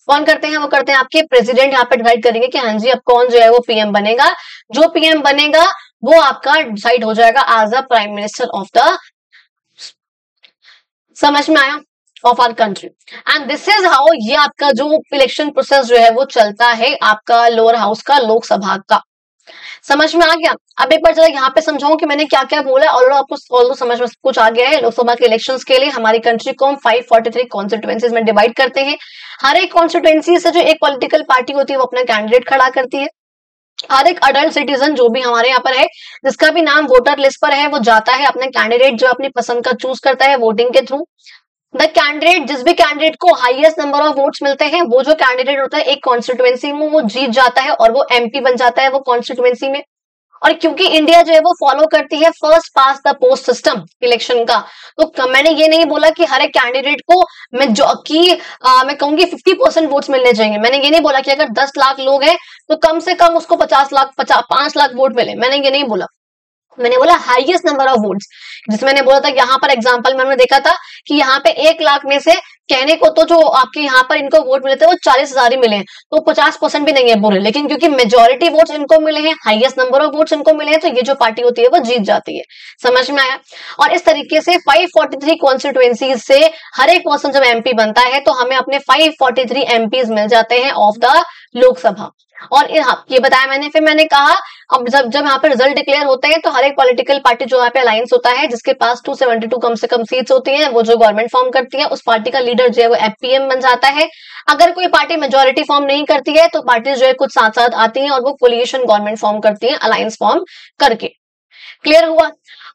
कौन करते हैं, वो करते हैं आपके प्रेसिडेंट, यहाँ पे डिसाइड करेंगे कि हाँ जी अब कौन जो है वो पीएम बनेगा। जो पीएम बनेगा वो आपका डिसाइड हो जाएगा as a prime minister of the, समझ में आया, of our country. And this is how ये आपका जो इलेक्शन प्रोसेस जो है वो चलता है आपका लोअर हाउस का, लोकसभा का। समझ में आ गया। अब एक बार जरा यहाँ पे समझाऊं कि मैंने क्या क्या बोला, ऑलरेडी आपको ऑल समझ में कुछ आ गया है। लोकसभा के इलेक्शंस के लिए हमारी कंट्री को हम 543 कॉन्स्टिट्यूएंसीज में डिवाइड करते हैं। हर एक कॉन्स्टिट्यूएंसी से जो एक पॉलिटिकल पार्टी होती है वो अपना कैंडिडेट खड़ा करती है। हर एक अडल्ट सिटीजन जो भी हमारे यहाँ पर है, जिसका भी नाम वोटर लिस्ट पर है, वो जाता है अपने कैंडिडेट जो अपनी पसंद का चूज करता है वोटिंग के थ्रू। द कैंडिडेट, जिस भी कैंडिडेट को हाईएस्ट नंबर ऑफ वोट्स मिलते हैं, वो जो कैंडिडेट होता है एक कॉन्स्टिट्यूएंसी में वो जीत जाता है और वो एमपी बन जाता है वो कॉन्स्टिट्यूएंसी में। और क्योंकि इंडिया जो है वो फॉलो करती है first pass the post system election का, तो मैंने ये नहीं बोला कि हर एक कैंडिडेट को मैं मैं कहूंगी 50% वोट्स मिलने चाहिए। मैंने ये नहीं बोला कि अगर 10 लाख लोग हैं तो कम से कम उसको 5 लाख वोट मिले, मैंने ये नहीं बोला। मैंने बोला हाईएस्ट नंबर ऑफ वोट्स, जिसमें मैंने बोला था यहाँ पर एग्जांपल में हमने देखा था कि यहाँ पे 1 लाख में से कहने को तो जो आपके यहाँ पर इनको वोट मिले थे वो 40,000 ही मिले हैं, तो 50% भी नहीं है बोले, लेकिन क्योंकि मेजोरिटी वोट्स इनको मिले हैं, हाईएस्ट नंबर ऑफ वोट्स इनको मिले हैं, तो ये जो पार्टी होती है वो जीत जाती है। समझ में आया। और इस तरीके से 543 कॉन्स्टिट्यूएंसी से हर एक पर्सन जब एमपी बनता है तो हमें अपने 543 एमपीज मिल जाते हैं ऑफ द लोकसभा। और ये बताया मैंने, फिर मैंने कहा अब जब यहाँ पे रिजल्ट डिक्लेयर होते हैं तो हर एक पॉलिटिकल पार्टी जो यहाँ पे अलायंस होता है जिसके पास 272 कम से कम सीट्स होती हैं, वो जो गवर्नमेंट फॉर्म करती है, उस पार्टी का लीडर जो है वो एफपीएम बन जाता है। अगर कोई पार्टी मेजोरिटी फॉर्म नहीं करती है तो पार्टी जो है कुछ साथ साथ आती हैं और वो कोलिगेशन गवर्नमेंट फॉर्म करती है अलायंस फॉर्म करके। क्लियर हुआ।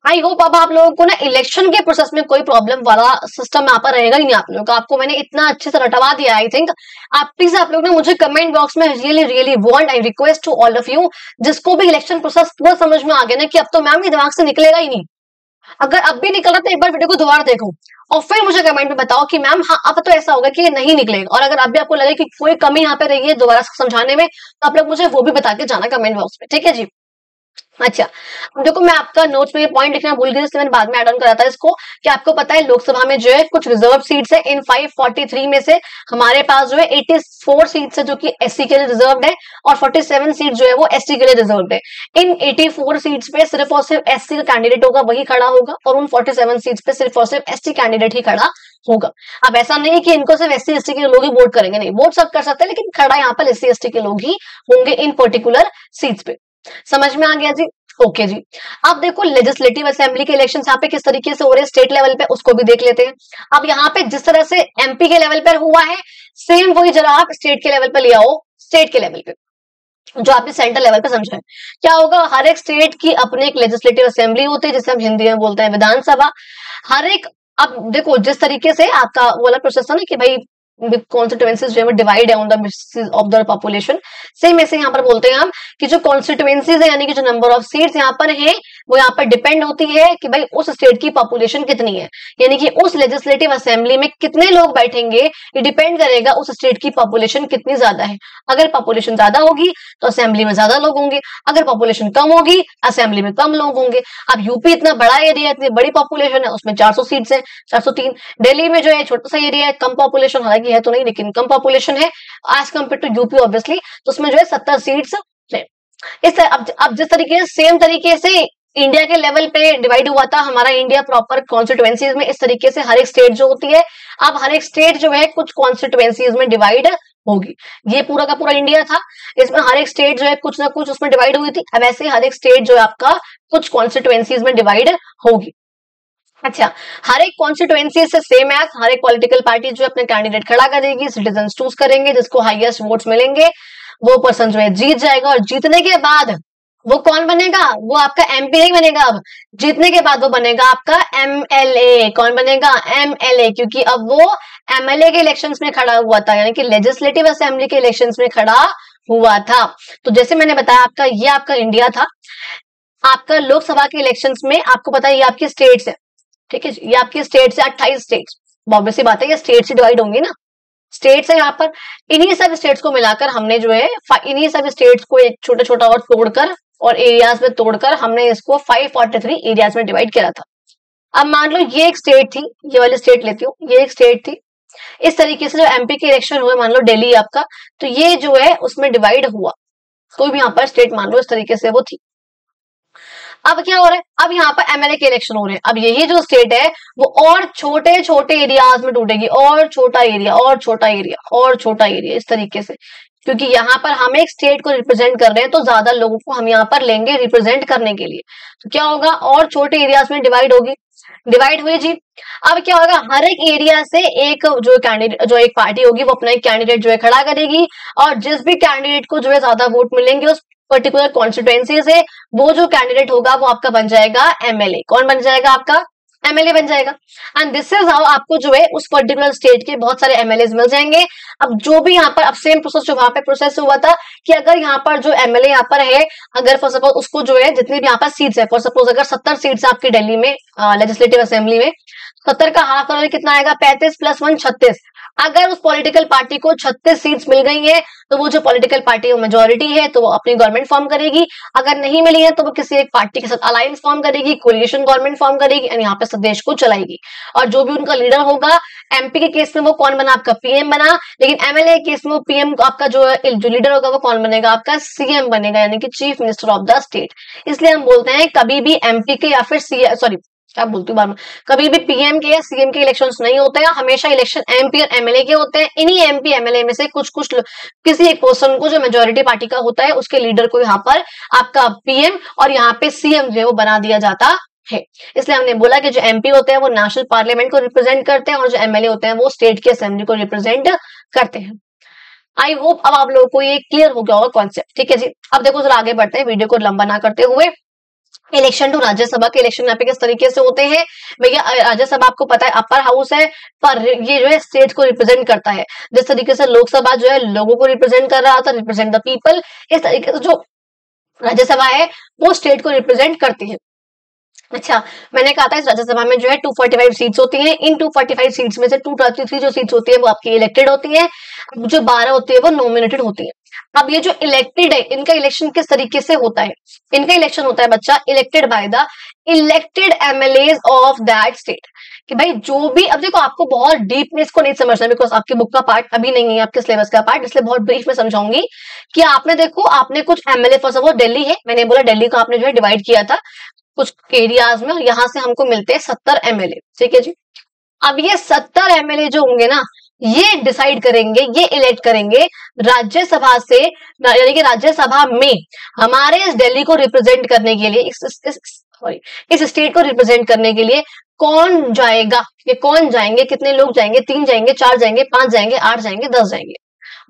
आई होप अब आप लोगों को ना इलेक्शन के प्रोसेस में कोई प्रॉब्लम वाला सिस्टम यहाँ पर रहेगा ही नहीं। आप लोगों का, आपको मैंने इतना अच्छे से रटवा दिया। आई थिंक आप प्लीज आप लोग ना मुझे कमेंट बॉक्स में really really want, I request to all of you, जिसको भी इलेक्शन प्रोसेस पूरा समझ में आ गया ना कि अब तो मैम के दिमाग से निकलेगा ही नहीं, अगर अब भी निकला तो एक बार वीडियो को दोबारा देखो और फिर मुझे कमेंट में बताओ कि मैम हाँ अब तो ऐसा होगा कि ये नहीं निकलेगा। और अगर अभी आपको लगे कि कोई कमी यहाँ पे रही है दोबारा समझाने में, तो आप लोग मुझे वो भी बता के जाना कमेंट बॉक्स में, ठीक है जी। अच्छा, अब देखो मैं आपका नोट्स में ये पॉइंट लिखना भूल गई, जिससे मैंने बाद में ऐड ऑन करा था इसको, कि आपको पता है लोकसभा में जो है कुछ रिजर्व सीट्स है। इन 543 में से हमारे पास जो है 84 सीट्स है जो कि एससी के लिए रिजर्व है, और 47 सीट जो है वो एसटी के लिए रिजर्व है। इन 84 सीट्स पे सिर्फ और सिर्फ एससी का कैंडिडेट होगा, वही खड़ा होगा, और उन 47 सीट्स पे सिर्फ और सिर्फ एसटी कैंडिडेट ही खड़ा होगा। अब ऐसा नहीं कि इनको सिर्फ एससी एसटी के लोग ही वोट करेंगे, नहीं, वोट सब कर सकते हैं, लेकिन खड़ा यहाँ पर एससी एसटी के लोग ही होंगे इन पर्टिकुलर सीट्स पे। समझ में आ गया जी? ओके जी। अब देखो लेजिस्लेटिव असेंबली के इलेक्शन यहाँ पे किस तरीके से हो रहे हैं स्टेट लेवल पे, उसको भी देख लेते हैं। अब यहाँ पे जिस तरह से एमपी के लेवल पर हुआ है, सेम वही जरा आप स्टेट के लेवल पे ले आओ। स्टेट के लेवल पे जो आपने सेंट्रल लेवल पे समझा है, क्या होगा, हर एक स्टेट की अपनी एक लेजिस्लेटिव असेंबली होती है, जिसे हम हिंदी में बोलते हैं विधानसभा। हर एक, अब देखो जिस तरीके से आपका वाला प्रोसेस था ना कि भाई कॉन्स्टिट्यूएंसीज जो है डिवाइड है on the basis of the population, same ऐसे यहाँ पर बोलते हैं हम कि जो कॉन्स्टिट्यूएंसीज है यानी कि जो नंबर ऑफ सीट्स यहाँ पर है वो यहाँ पर डिपेंड होती है कि भाई उस स्टेट की पॉपुलेशन कितनी है, यानी कि उस लेजिस्लेटिव असेंबली में कितने लोग बैठेंगे ये डिपेंड करेगा उस स्टेट की पॉपुलेशन कितनी ज्यादा है। अगर पॉपुलेशन ज्यादा होगी तो असेंबली में ज्यादा लोग होंगे, अगर पॉपुलेशन कम होगी असेंबली में कम लोग होंगे। अब यूपी इतना बड़ा एरिया, इतनी बड़ी पॉपुलेशन है, उसमें 400 सीट्स है, 403। दिल्ली में जो है छोटा सा एरिया है, कम पॉपुलेशन, हालांकि है तो नहीं लेकिन कम पॉपुलेशन है as compared to UP obviously, तो उसमें जो है 70 सीट्स है। इस अब जिस तरीके से सेम तरीके से इंडिया के लेवल पे डिवाइड हुआ था हमारा इंडिया प्रॉपर कॉन्स्टिट्यूएंसीज में, इस तरीके से हर एक स्टेट जो होती है, अब हर एक स्टेट जो है कुछ कॉन्स्टिट्यूएंसीज में डिवाइड होगी। ये पूरा का पूरा इंडिया था, इसमें हर एक स्टेट जो है कुछ ना कुछ उसमें डिवाइड हुई थी। अब ऐसे हर एक स्टेट जो है आपका कुछ कॉन्स्टिट्यूएंसीज में डिवाइड होगी। अच्छा, हर एक कॉन्स्टिट्यूएंसी से सेम एज हर एक पॉलिटिकल पार्टी जो है अपने कैंडिडेट खड़ा करेगी, सिटीजन चूज करेंगे, जिसको हाईएस्ट वोट्स मिलेंगे वो पर्सन जो है जीत जाएगा। और जीतने के बाद वो कौन बनेगा, वो आपका एमपी नहीं बनेगा, अब जीतने के बाद वो बनेगा आपका एमएलए। कौन बनेगा, एमएलए, क्योंकि अब वो एमएलए के इलेक्शंस में खड़ा हुआ था, यानी कि लेजिस्लेटिव असेंबली के इलेक्शंस में खड़ा हुआ था। तो जैसे मैंने बताया आपका ये आपका इंडिया था, आपका लोकसभा के इलेक्शंस में आपको पता है ये आपकी स्टेट्स है, ठीक है, ये आपकी स्टेट से 28 स्टेट्स, ऑब्वियस सी बात है ये स्टेट से डिवाइड होंगे ना, स्टेट्स है यहाँ पर। इन्हीं सब स्टेट्स को मिलाकर हमने जो है इन्हीं सब स्टेट्स को एक छोटा छोटा और तोड़कर और एरियाज में तोड़कर हमने इसको 543 एरियाज में डिवाइड किया था। अब मान लो ये एक स्टेट थी, ये वाली स्टेट लेती हूँ, ये एक स्टेट थी। इस तरीके से जो एमपी के इलेक्शन हुए, मान लो दिल्ली आपका, तो ये जो है उसमें डिवाइड हुआ, कोई भी यहाँ पर स्टेट मान लो इस तरीके से वो थी। अब क्या हो रहा है, अब यहाँ पर एमएलए के इलेक्शन हो रहे हैं। अब यही जो स्टेट है वो और छोटे छोटे एरियाज में टूटेगी, और छोटा एरिया और छोटा एरिया और छोटा एरिया, इस तरीके से, क्योंकि यहाँ पर हम एक स्टेट को रिप्रेजेंट कर रहे हैं तो ज्यादा लोगों को हम यहाँ पर लेंगे रिप्रेजेंट करने के लिए। तो क्या होगा, और छोटे एरियाज में डिवाइड होगी, डिवाइड हुई जी। अब क्या होगा, हर एक एरिया से एक जो कैंडिडेट जो एक पार्टी होगी वो अपना एक कैंडिडेट जो है खड़ा करेगी, और जिस भी कैंडिडेट को जो है ज्यादा वोट मिलेंगे उस पर्टिकुलर कॉन्स्टिट्यूएंसी से वो जो कैंडिडेट होगा वो आपका बन जाएगा एमएलए। कौन बन जाएगा, आपका एमएलए बन जाएगा। एंड दिस इज हाउ आपको जो है उस पर्टिकुलर स्टेट के बहुत सारे एमएलए मिल जाएंगे। अब जो भी यहाँ पर अब सेम प्रोसेस जो वहां पे प्रोसेस हुआ था कि अगर यहाँ पर जो एमएलए यहाँ पर है, अगर फॉर सपोज उसको जो है जितनी भी यहाँ पर सीट्स है, फॉर सपोज अगर 70 सीट्स आपकी दिल्ली में लेजिस्लेटिव असेंबली में, 70 का हाफ करोगे कितना आएगा, 35 + 1 36। अगर उस पॉलिटिकल पार्टी को 36 सीट्स मिल गई है तो वो जो पॉलिटिकल पार्टी वो मेजोरिटी है तो वो अपनी गवर्नमेंट फॉर्म करेगी। अगर नहीं मिली है तो वो किसी एक पार्टी के साथ अलायंस फॉर्म करेगी, कोलिशन गवर्नमेंट फॉर्म करेगी, और यहाँ पे देश को चलाएगी। और जो भी उनका लीडर होगा, एमपी के केस में वो कौन बना, आपका पीएम बना, लेकिन एमएलए के केस में वो पीएम आपका जो लीडर होगा वो कौन बनेगा, आपका सीएम बनेगा, यानी कि chief minister of the state. इसलिए हम बोलते हैं कभी भी एमपी के या फिर सॉरी क्या बोलती हूँ, कभी भी पीएम के या सीएम के इलेक्शंस नहीं होते हैं, हमेशा इलेक्शन एमपी और एमएलए के होते हैं। इन्हीं एमपी एमएलए में से कुछ कुछ किसी एक पर्सन को जो मेजोरिटी पार्टी का होता है उसके लीडर को यहाँ पर आपका पीएम और यहाँ पे सीएम जो है वो बना दिया जाता है। इसलिए हमने बोला कि जो एमपी होते हैं वो नेशनल पार्लियामेंट को रिप्रेजेंट करते हैं और जो एमएलए होते हैं वो स्टेट की असेंबली को रिप्रेजेंट करते हैं। आई होप अब आप लोगों को ये क्लियर हो गया होगा कॉन्सेप्ट, ठीक है जी। अब देखो जरा आगे बढ़ते हैं वीडियो को लंबा ना करते हुए। इलेक्शन टू राज्यसभा के इलेक्शन यहाँ पे किस तरीके से होते हैं भैया। राज्यसभा आपको पता है अपर हाउस है, पर ये जो है स्टेट को रिप्रेजेंट करता है। जिस तरीके से लोकसभा जो है लोगों को रिप्रेजेंट कर रहा था, रिप्रेजेंट द पीपल, इस तरीके से जो राज्यसभा है वो स्टेट को रिप्रेजेंट करती है। अच्छा, मैंने कहा था इस राज्यसभा में जो है 245 सीट्स होती हैं। इन 245 सीट्स में से 233 जो सीट्स होती है वो आपकी इलेक्टेड होती हैं, जो 12 होती है वो नॉमिनेटेड होती है। अब ये जो इलेक्टेड है इनका इलेक्शन किस तरीके से होता है? इनका इलेक्शन होता है बच्चा elected by the elected MLAs of that state. कि भाई जो भी, अब देखो आपको बहुत डीप में इसको नहीं समझना बिकॉज आपकी बुक का पार्ट अभी नहीं है, आपके सिलेबस का पार्ट, इसलिए बहुत ब्रीफ में समझाऊंगी कि आपने देखो आपने कुछ MLA, first of all Delhi है, मैंने बोला दिल्ली को आपने जो है डिवाइड किया था कुछ एरियाज में, यहाँ से हमको मिलते हैं 70 एमएलए, ठीक है जी। अब ये 70 एमएलए जो होंगे ना, ये डिसाइड करेंगे, ये इलेक्ट करेंगे राज्यसभा से, यानी कि राज्यसभा में हमारे इस दिल्ली को रिप्रेजेंट करने के लिए, इस स्टेट को रिप्रेजेंट करने के लिए कौन जाएगा, ये कौन जाएंगे, कितने लोग जाएंगे, 3 जाएंगे, 4 जाएंगे, 5 जाएंगे, 8 जाएंगे, 10 जाएंगे,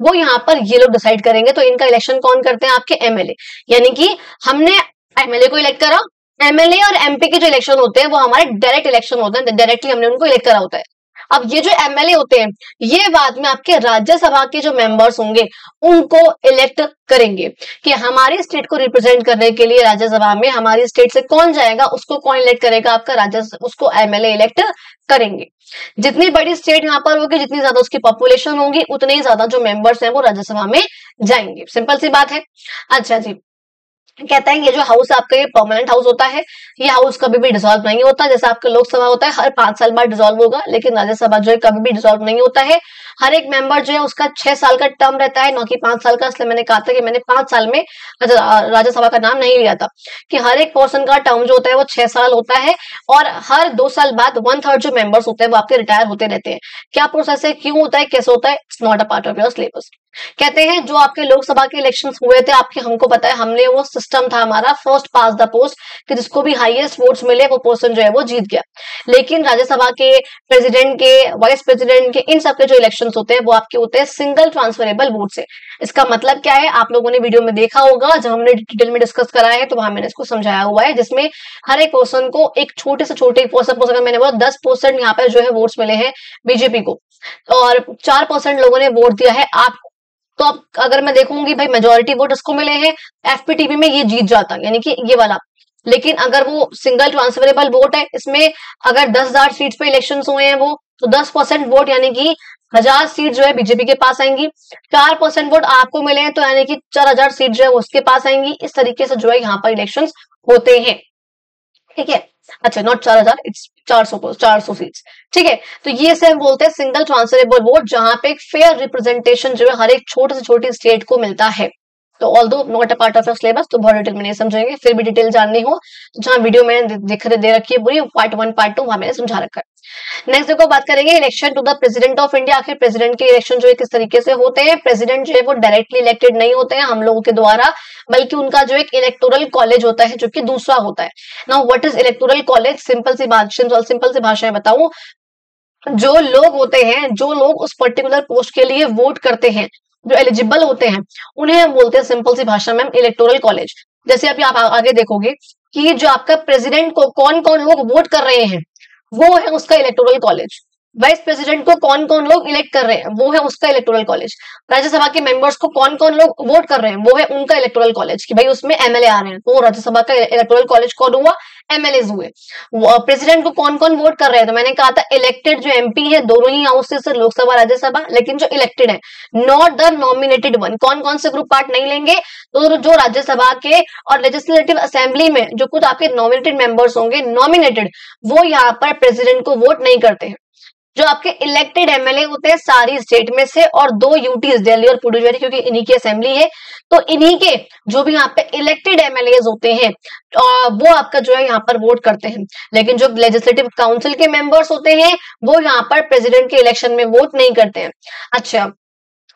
वो यहाँ पर ये लोग डिसाइड करेंगे। तो इनका इलेक्शन कौन करते हैं? आपके एमएलए। यानी कि हमने एमएलए को इलेक्ट करा, एमएलए और एमपी के जो इलेक्शन होते हैं वो हमारे डायरेक्ट इलेक्शन होते हैं, डायरेक्टली हमने उनको इलेक्ट करा होता है। अब ये जो एमएलए होते हैं ये बाद में आपके राज्यसभा के जो मेंबर्स होंगे उनको इलेक्ट करेंगे कि हमारी स्टेट को रिप्रेजेंट करने के लिए राज्यसभा में हमारी स्टेट से कौन जाएगा, उसको कौन इलेक्ट करेगा, आपका राज्यसभा, उसको एमएलए इलेक्ट करेंगे। जितनी बड़ी स्टेट यहाँ पर होगी, जितनी ज्यादा उसकी पॉपुलेशन होगी, उतने ही ज्यादा जो मेंबर्स हैं वो राज्यसभा में जाएंगे। सिंपल सी बात है। अच्छा जी, कहता है ये जो हाउस आपका ये परमानेंट हाउस होता है, ये हाउस कभी भी डिसॉल्व नहीं होता। जैसे आपका लोकसभा होता है हर 5 साल बाद डिसॉल्व होगा, लेकिन राज्यसभा जो है कभी भी डिसॉल्व नहीं होता है। हर एक मेंबर जो है उसका 6 साल का टर्म रहता है, न कि 5 साल का। इसलिए मैंने कहा था कि मैंने 5 साल में राज्यसभा का नाम नहीं लिया था, कि हर एक पर्सन का टर्म जो होता है वो 6 साल होता है, और हर 2 साल बाद 1/3 जो मेंबर्स होते हैं वो आपके रिटायर होते रहते हैं। क्या प्रोसेस है, क्यों होता है, कैसे होता है, it's not a part of your syllabus. कहते हैं जो आपके लोकसभा के इलेक्शंस हुए थे आपके, हमको पता है, हमने वो सिस्टम था हमारा फर्स्ट पास द पोस्ट, कि जिसको भी हाईएस्ट वोट्स मिले वो पर्सन जो है वो जीत गया। लेकिन राज्यसभा के प्रेसिडेंट के, वाइस प्रेसिडेंट के, इन सबके जो इलेक्शंस होते हैं वो आपके होते हैं सिंगल ट्रांसफरेबल वोट से। इसका मतलब क्या है, आप लोगों ने वीडियो में देखा होगा जब हमने डिटेल में डिस्कस करा है, तो वहां मैंने इसको समझाया हुआ है, जिसमें हर एक पर्सन को एक छोटे से छोटे, सपोज अगर मैंने बोला 10% यहाँ पर जो है वोट्स मिले हैं बीजेपी को, और 4% लोगों ने वोट दिया है आपको, तो अब अगर मैं देखूंगी भाई मेजोरिटी वोट इसको मिले हैं, एफपीटीपी में ये जीत जाता, यानी कि ये वाला। लेकिन अगर वो सिंगल ट्रांसफरेबल वोट है, इसमें अगर 10,000 सीट्स पे इलेक्शन हुए हैं वो, तो 10% वोट यानी कि 1000 सीट जो है बीजेपी के पास आएंगी। 4% वोट आपको मिले हैं तो यानी कि 4000 सीट जो है उसके पास आएंगी। इस तरीके से जो है यहाँ पर इलेक्शन होते हैं, ठीक है। अच्छा, नॉट 4000, इट्स 400 सीट्स, ठीक है। तो ये से हम बोलते हैं सिंगल ट्रांसफरेबल वोट, जहां पे एक फेयर रिप्रेजेंटेशन जो है हर एक छोटे से छोटी स्टेट को मिलता है। तो although not a part of your syllabus, तो बहुत डिटेल में नहीं समझेंगे, फिर भी डिटेल जाननी हो तो जहां वीडियो मैंने दे रखी है पूरी पार्ट 1 पार्ट 2 वहां मैंने समझा रखा है। नेक्स्ट देखो बात करेंगे election to the president of India. आखिर प्रेसिडेंट के इलेक्शन जो है किस तरीके से होते हैं। प्रेसिडेंट जो है वो डायरेक्टली इलेक्टेड नहीं होते हैं हम लोगों के द्वारा, बल्कि उनका जो एक इलेक्टोरल कॉलेज होता है जो कि दूसरा होता है। Now what is electoral college, simple सी भाषा में बताऊं, जो लोग होते हैं, जो लोग उस पर्टिकुलर पोस्ट के लिए वोट करते हैं, जो एलिजिबल होते हैं, उन्हें हम बोलते हैं सिंपल सी भाषा में इलेक्टोरल कॉलेज। जैसे अभी आप आगे देखोगे कि जो आपका प्रेसिडेंट को कौन कौन लोग वोट कर रहे हैं वो है उसका इलेक्टोरल कॉलेज। वाइस प्रेसिडेंट को कौन कौन लोग इलेक्ट कर रहे हैं वो है उसका इलेक्टोरल कॉलेज। राज्यसभा के मेंबर्स को कौन कौन लोग वोट कर रहे हैं वो है उनका इलेक्टोरल कॉलेज, कि भाई उसमें एमएलए आ रहे हैं, तो राज्यसभा का इलेक्टोरल कॉलेज कौन हुआ, एमएलए हुए। प्रेसिडेंट को कौन कौन वोट कर रहे हैं, तो मैंने कहा था इलेक्टेड जो एमपी है दोनों ही हाउसेस से, लोकसभा राज्यसभा, लेकिन जो इलेक्टेड है, नॉट द नॉमिनेटेड वन। कौन कौन से ग्रुप पार्ट नहीं लेंगे, तो जो राज्यसभा के और लेजिस्लेटिव असेंबली में जो कुछ आपके नॉमिनेटेड मेंबर्स होंगे, नॉमिनेटेड, वो यहाँ पर प्रेसिडेंट को वोट नहीं करते हैं। जो आपके इलेक्टेड एमएलए होते हैं सारी स्टेट में से, और 2 यूटीज दिल्ली और पुडुचेरी, क्योंकि इन्हीं की असेंबली है, तो इन्हीं के जो भी यहाँ पे इलेक्टेड एमएलए होते हैं वो आपका जो है यहाँ पर वोट करते हैं। लेकिन जो लेजिस्लेटिव काउंसिल के मेंबर्स होते हैं वो यहाँ पर प्रेसिडेंट के इलेक्शन में वोट नहीं करते हैं। अच्छा,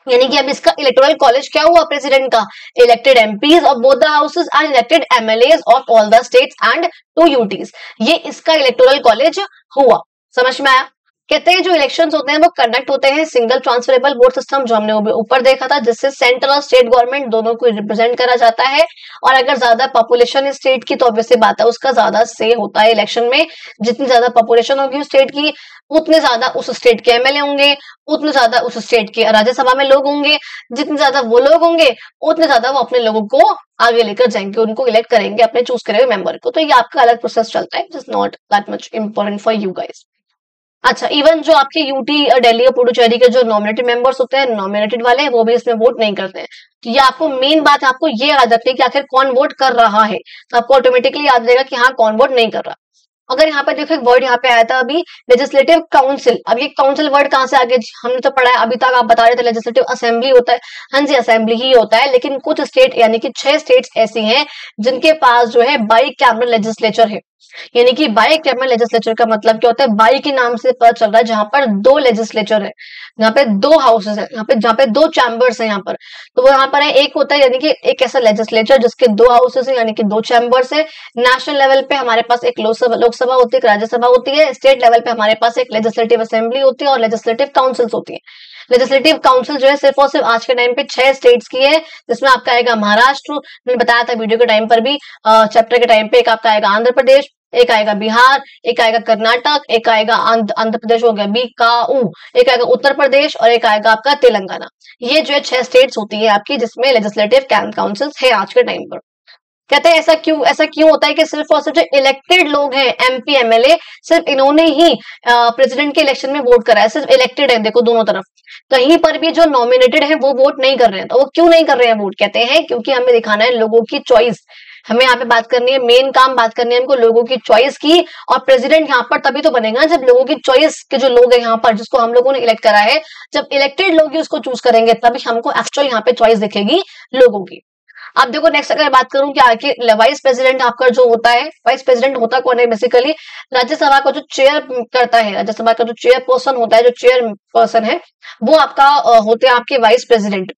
यानी कि अब इसका इलेक्टोरल कॉलेज क्या हुआ प्रेसिडेंट का, elected MPs of both the houses and elected MLAs of all the states and 2 UTs, ये इसका इलेक्टोरल कॉलेज हुआ। समझ में आया। कहते हैं जो इलेक्शंस होते हैं वो कंडक्ट होते हैं सिंगल ट्रांसफरेबल वोट सिस्टम, जो हमने ऊपर देखा था, जिससे सेंट्रल और स्टेट गवर्नमेंट दोनों को रिप्रेजेंट करा जाता है। और अगर ज्यादा पॉपुलेशन है स्टेट की तो ऑब्वियसली बात है उसका ज्यादा से होता है इलेक्शन में। जितनी ज्यादा पॉपुलेशन होगी उस स्टेट की उतने ज्यादा उस स्टेट के एमएलए होंगे, उतने ज्यादा उस स्टेट के राज्यसभा में लोग होंगे, जितने ज्यादा वो लोग होंगे उतने ज्यादा वो अपने लोगों को आगे लेकर जाएंगे, उनको इलेक्ट करेंगे, अपने चूज करेंगे मेंबर को। तो ये आपका अलग प्रोसेस चलता है, is not that much important for you guys. अच्छा, इवन जो आपके यूटी दिल्ली और पुडुचेरी के जो नॉमिनेटेड मेंबर्स होते हैं, नॉमिनेटेड वाले, वो भी इसमें वोट नहीं करते हैं। तो ये आपको मेन बात आपको ये याद रखनी है कि आखिर कौन वोट कर रहा है, तो आपको ऑटोमेटिकली याद रहेगा कि हाँ कौन वोट नहीं कर रहा। अगर यहाँ पे देखो एक वर्ड यहाँ पे आया था अभी, लेजिस्लेटिव काउंसिल। अब ये काउंसिल वर्ड कहाँ से आ गया? हमने तो पढ़ा है अभी तक, आप बता रहे थे लेजिस्लेटिव असेंबली होता है। हाँ जी, असेंबली ही होता है, लेकिन कुछ स्टेट यानी कि 6 स्टेट्स ऐसी हैं जिनके पास जो है बाई कैमरल लेजिस्लेचर है। यानी कि बाई कैमरल लेजिस्लेचर का मतलब क्या होता है? बाई के नाम से पता चल रहा है जहां पर 2 लेजिस्लेचर है, जहां पे 2 हाउसेस है, जहां पे 2 चैम्बर्स है यहाँ पर। तो वो यहाँ पर है, एक होता है यानी कि एक ऐसा लेजिस्लेचर जिसके 2 हाउसेस है यानी कि 2 चैम्बर्स है। नेशनल लेवल पे हमारे पास एक लोकसभा होती है, एक राज्यसभा होती है। स्टेट लेवल पे हमारे पास एक लेजिस्लेटिव असेंबली होती है और लेजिस्लेटिव काउंसिल्स होती है। लेजिस्लेटिव काउंसिल जो है सिर्फ और सिर्फ आज के टाइम पे 6 स्टेट्स की है, जिसमें आपका आएगा महाराष्ट्र, मैंने बताया था वीडियो के टाइम पर भी, चैप्टर के टाइम पे। एक आपका आएगा आंध्र प्रदेश, एक आएगा बिहार, एक आएगा कर्नाटक, एक आएगा आंध्र प्रदेश हो गया बीकाऊ, एक आएगा उत्तर प्रदेश और एक आएगा आपका तेलंगाना। ये जो है 6 स्टेट्स होती है आपकी जिसमें लेजिस्लेटिव काउंसिल्स है आज के टाइम पर। कहते हैं ऐसा क्यों होता है कि सिर्फ और सिर्फ जो इलेक्टेड लोग हैं एमपी एमएलए, सिर्फ इन्होंने ही प्रेसिडेंट के इलेक्शन में वोट करा है, सिर्फ इलेक्टेड है, देखो दोनों तरफ। कहीं पर भी जो नॉमिनेटेड है वो वोट नहीं कर रहे हैं। तो वो क्यों नहीं कर रहे हैं वोट? कहते हैं क्योंकि हमें दिखाना है लोगों की चॉइस। हमें यहाँ पे बात करनी है, मेन काम बात करनी है हमको लोगों की चॉइस की। और प्रेसिडेंट यहाँ पर तभी तो बनेगा जब लोगों की चॉइस के जो लोग हैं यहाँ पर, जिसको हम लोगों ने इलेक्ट करा है, जब इलेक्टेड लोग ही उसको चूज करेंगे तभी हमको एक्चुअल यहाँ पे चॉइस दिखेगी लोगों की। अब देखो नेक्स्ट अगर बात करूं कि आगे वाइस प्रेसिडेंट आपका जो होता है, वाइस प्रेसिडेंट होता कौन है? बेसिकली राज्यसभा का जो चेयर करता है, राज्यसभा का जो चेयर पर्सन होता है, जो चेयर पर्सन है वो आपका होते हैं आपके वाइस प्रेसिडेंट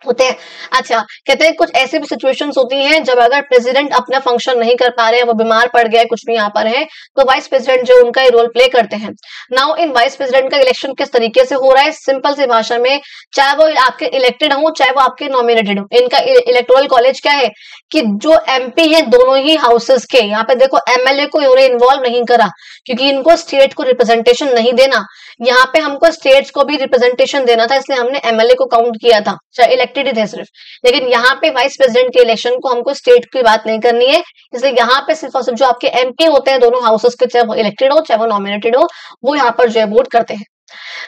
होते हैं। अच्छा, कहते हैं कुछ ऐसी भी सिचुएशंस होती हैं जब अगर प्रेसिडेंट अपना फंक्शन नहीं कर पा रहे हैं, वो बीमार पड़ गया है, कुछ भी यहाँ पर है, तो वाइस प्रेसिडेंट जो उनका रोल प्ले करते हैं। नाउ इन वाइस प्रेसिडेंट का इलेक्शन किस तरीके से हो रहा है? सिंपल सी भाषा में, चाहे वो आपके इलेक्टेड हो चाहे वो आपके नॉमिनेटेड हो, इनका इलेक्टोरल कॉलेज क्या है कि जो एमपी है दोनों ही हाउसेस के, यहाँ पे देखो एमएलए को इन्होंने इन्वॉल्व नहीं करा क्योंकि इनको स्टेट को रिप्रेजेंटेशन नहीं देना। यहाँ पे हमको स्टेट्स को भी रिप्रेजेंटेशन देना था, इसलिए हमने एमएलए को काउंट किया था, चाहे इलेक्टेड ही थे सिर्फ। लेकिन यहाँ पे वाइस प्रेसिडेंट के इलेक्शन को हमको स्टेट की बात नहीं करनी है, इसलिए यहाँ पे सिर्फ और सिर्फ जो आपके एमपी होते हैं दोनों हाउसेस के, चाहे वो इलेक्टेड हो चाहे वो नॉमिनेटेड हो, वो यहाँ पर जो है वोट करते हैं।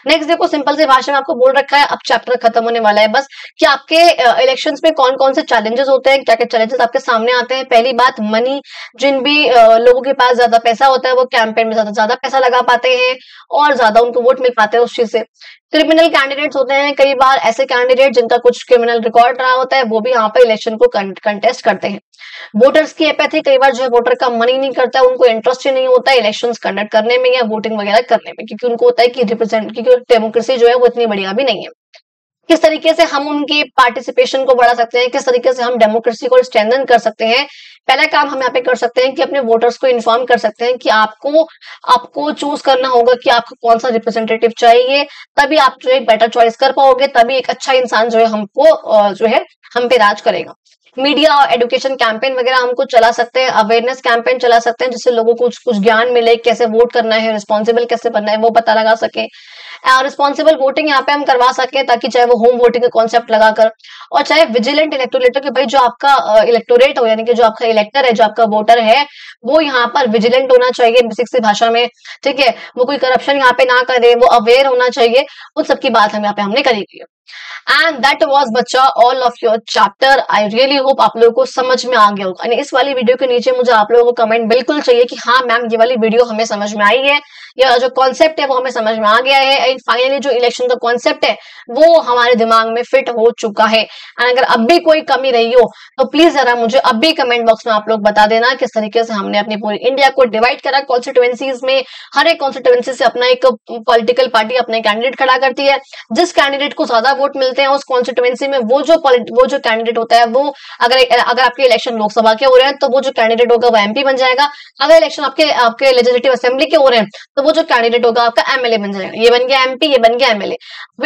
नेक्स्ट देखो, सिंपल सी भाषा में आपको बोल रखा है, अब चैप्टर खत्म होने वाला है बस, कि आपके इलेक्शंस में कौन कौन से चैलेंजेस होते हैं, क्या क्या चैलेंजेस आपके सामने आते हैं। पहली बात मनी, जिन भी लोगों के पास ज्यादा पैसा होता है वो कैंपेन में ज्यादा पैसा लगा पाते हैं और ज्यादा उनको वोट मिल पाते हैं उस चीज से। क्रिमिनल कैंडिडेट्स होते हैं, कई बार ऐसे कैंडिडेट जिनका कुछ क्रिमिनल रिकॉर्ड रहा होता है वो भी यहाँ पर इलेक्शन को कंटेस्ट करते हैं। वोटर्स की एपैथी, कई बार जो है वोटर का मन ही नहीं करता, उनको इंटरेस्ट ही नहीं होता है इलेक्शंस कंडक्ट करने में या वोटिंग वगैरह करने में, क्योंकि उनको होता है कि क्योंकि डेमोक्रेसी जो है वो इतनी बढ़िया भी नहीं है। किस तरीके से हम उनकी पार्टिसिपेशन को बढ़ा सकते हैं, किस तरीके से हम डेमोक्रेसी को स्ट्रेंथन कर सकते हैं? पहला काम हम यहाँ पे कर सकते हैं कि अपने वोटर्स को इन्फॉर्म कर सकते हैं कि आपको चूज करना होगा कि आपको कौन सा रिप्रेजेंटेटिव चाहिए, तभी आप जो एक बेटर चॉइस कर पाओगे, तभी एक अच्छा इंसान जो है हमको जो है हम पे राज करेगा। मीडिया और एजुकेशन कैंपेन वगैरह हमको चला सकते हैं, अवेयरनेस कैंपेन चला सकते हैं जिससे लोगों को कुछ ज्ञान मिले, कैसे वोट करना है, रिस्पॉन्सिबल कैसे बनना है वो पता लगा सके। रिस्पॉन्सिबल वोटिंग यहाँ पे हम करवा सके, ताकि चाहे वो होम वोटिंग का कॉन्सेप्ट लगाकर और चाहे विजिलेंट इलेक्टोरेट, कि भाई जो आपका इलेक्टोरेट हो यानी कि जो आपका इलेक्टर है, जो आपका वोटर है, वो यहाँ पर विजिलेंट होना चाहिए बेसिक सी भाषा में, ठीक है, वो कोई करप्शन यहाँ पे ना करे, वो अवेयर होना चाहिए, उन सबकी बात हम यहाँ पे हमने करी है। एंड दैट वाज बच्चा all of your chapter. I really hope आप लोगों को समझ में आ गया होगा। यानी इस वाली वीडियो के नीचे मुझे आप लोगों को कमेंट बिल्कुल चाहिए कि हाँ मैम ये वाली वीडियो हमें समझ में आई है, या जो कॉन्सेप्ट है वो हमें समझ में आ गया है, एंड फाइनली जो इलेक्शन का कॉन्सेप्ट है वो हमारे दिमाग में फिट हो चुका है। एंड अगर अब भी कोई कमी रही हो तो प्लीज जरा मुझे अब भी कमेंट बॉक्स में आप लोग बता देना किस तरीके से हमने अपनी पूरी इंडिया को डिवाइड करा कॉन्स्टिट्यूएंसीज में। हर एक कॉन्स्टिट्यूएंसी से अपना एक पॉलिटिकल पार्टी अपने कैंडिडेट खड़ा करती है, जिस कैंडिडेट को ज्यादा वोट मिलते हैं उस कॉन्स्टिट्यूएंसी में, वो जो कैंडिडेट होता है वो, अगर आपके इलेक्शन लोकसभा के हो रहे हैं तो वो जो कैंडिडेट होगा वो एमपी बन जाएगा। अगर इलेक्शन आपके लेजिस्लेटिव असेंबली के हो रहे हैं तो वो जो कैंडिडेट होगा आपका एमएलए बन जाएगा। ये बन गया एमपी, ये बन गया एमएलए।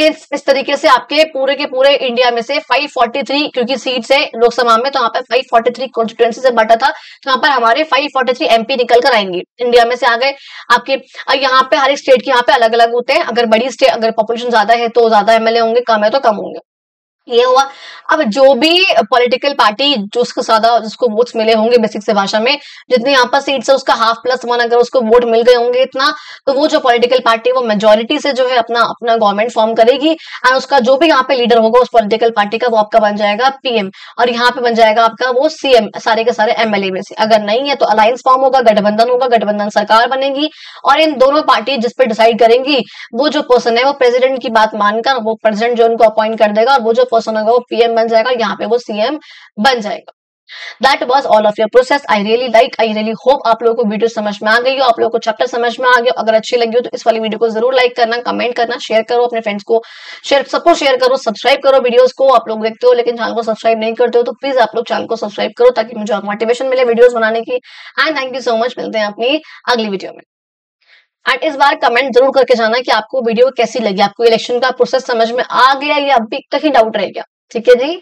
इस तरीके से आपके पूरे के पूरे इंडिया में से 543, क्योंकि सीट्स है लोकसभा में तो यहाँ पे 543 कॉन्स्टिट्यूएंसी से बांटा था, तो यहाँ पर हमारे 543 एमपी निकल कर आएंगे इंडिया में से आ गए आपके। यहाँ पे हर एक स्टेट के यहाँ पे अलग अलग होते हैं, अगर बड़ी स्टेट, अगर पॉपुलेशन ज्यादा है तो ज्यादा एमएलए होंगे, कम है तो कम होंगे। ये हुआ। अब जो भी पॉलिटिकल पार्टी जिसको वोट्स मिले होंगे, बेसिक से भाषा में जितनी यहाँ पर सीट्स है उसका हाफ प्लस वन, अगर उसको वोट मिल गए होंगे इतना, तो वो जो पॉलिटिकल पार्टी वो मेजोरिटी से जो है अपना गवर्नमेंट फॉर्म करेगी, एंड उसका जो भी यहाँ पे लीडर होगा उस पॉलिटिकल पार्टी का, वो आपका बन जाएगा पीएम, और यहाँ पे बन जाएगा आपका वो सीएम, सारे के सारे एमएलए में से। अगर नहीं है तो अलायंस फॉर्म होगा, गठबंधन होगा, गठबंधन सरकार बनेगी, और इन दोनों पार्टी जिस पे डिसाइड करेंगी, वो जो पर्सन है वो प्रेसिडेंट की बात मानकर वो प्रेसिडेंट जो उनको अपॉइंट कर देगा, और वो जो पर्सन होगा वो पीएम बन जाएगा, यहाँ पे वो सीएम बन जाएगा। That was all of your process. I really hope आप लोगों को वीडियो समझ में आ गई हो, आप लोगों को चैप्टर समझ में आ गया। अगर अच्छी लगी हो तो इस वाली वीडियो को जरूर लाइक करना, कमेंट करना, शेयर करो अपने फ्रेंड्स को, सबको शेयर करो, सब्सक्राइब करो वीडियोस को। आप लोग देखते हो लेकिन चैनल को सब्सक्राइब नहीं करते हो तो प्लीज आप लोग चैनल को सब्सक्राइब करो ताकि मुझे मोटिवेशन मिले वीडियोस बनाने की। And thank you so much, मिलते हैं अपनी अगली वीडियो में। एंड इस बार कमेंट जरूर करके जाना कि आपको वीडियो कैसी लगी, आपको इलेक्शन का प्रोसेस समझ में आ गया या अभी तक ही डाउट रह गया। ठीक है जी।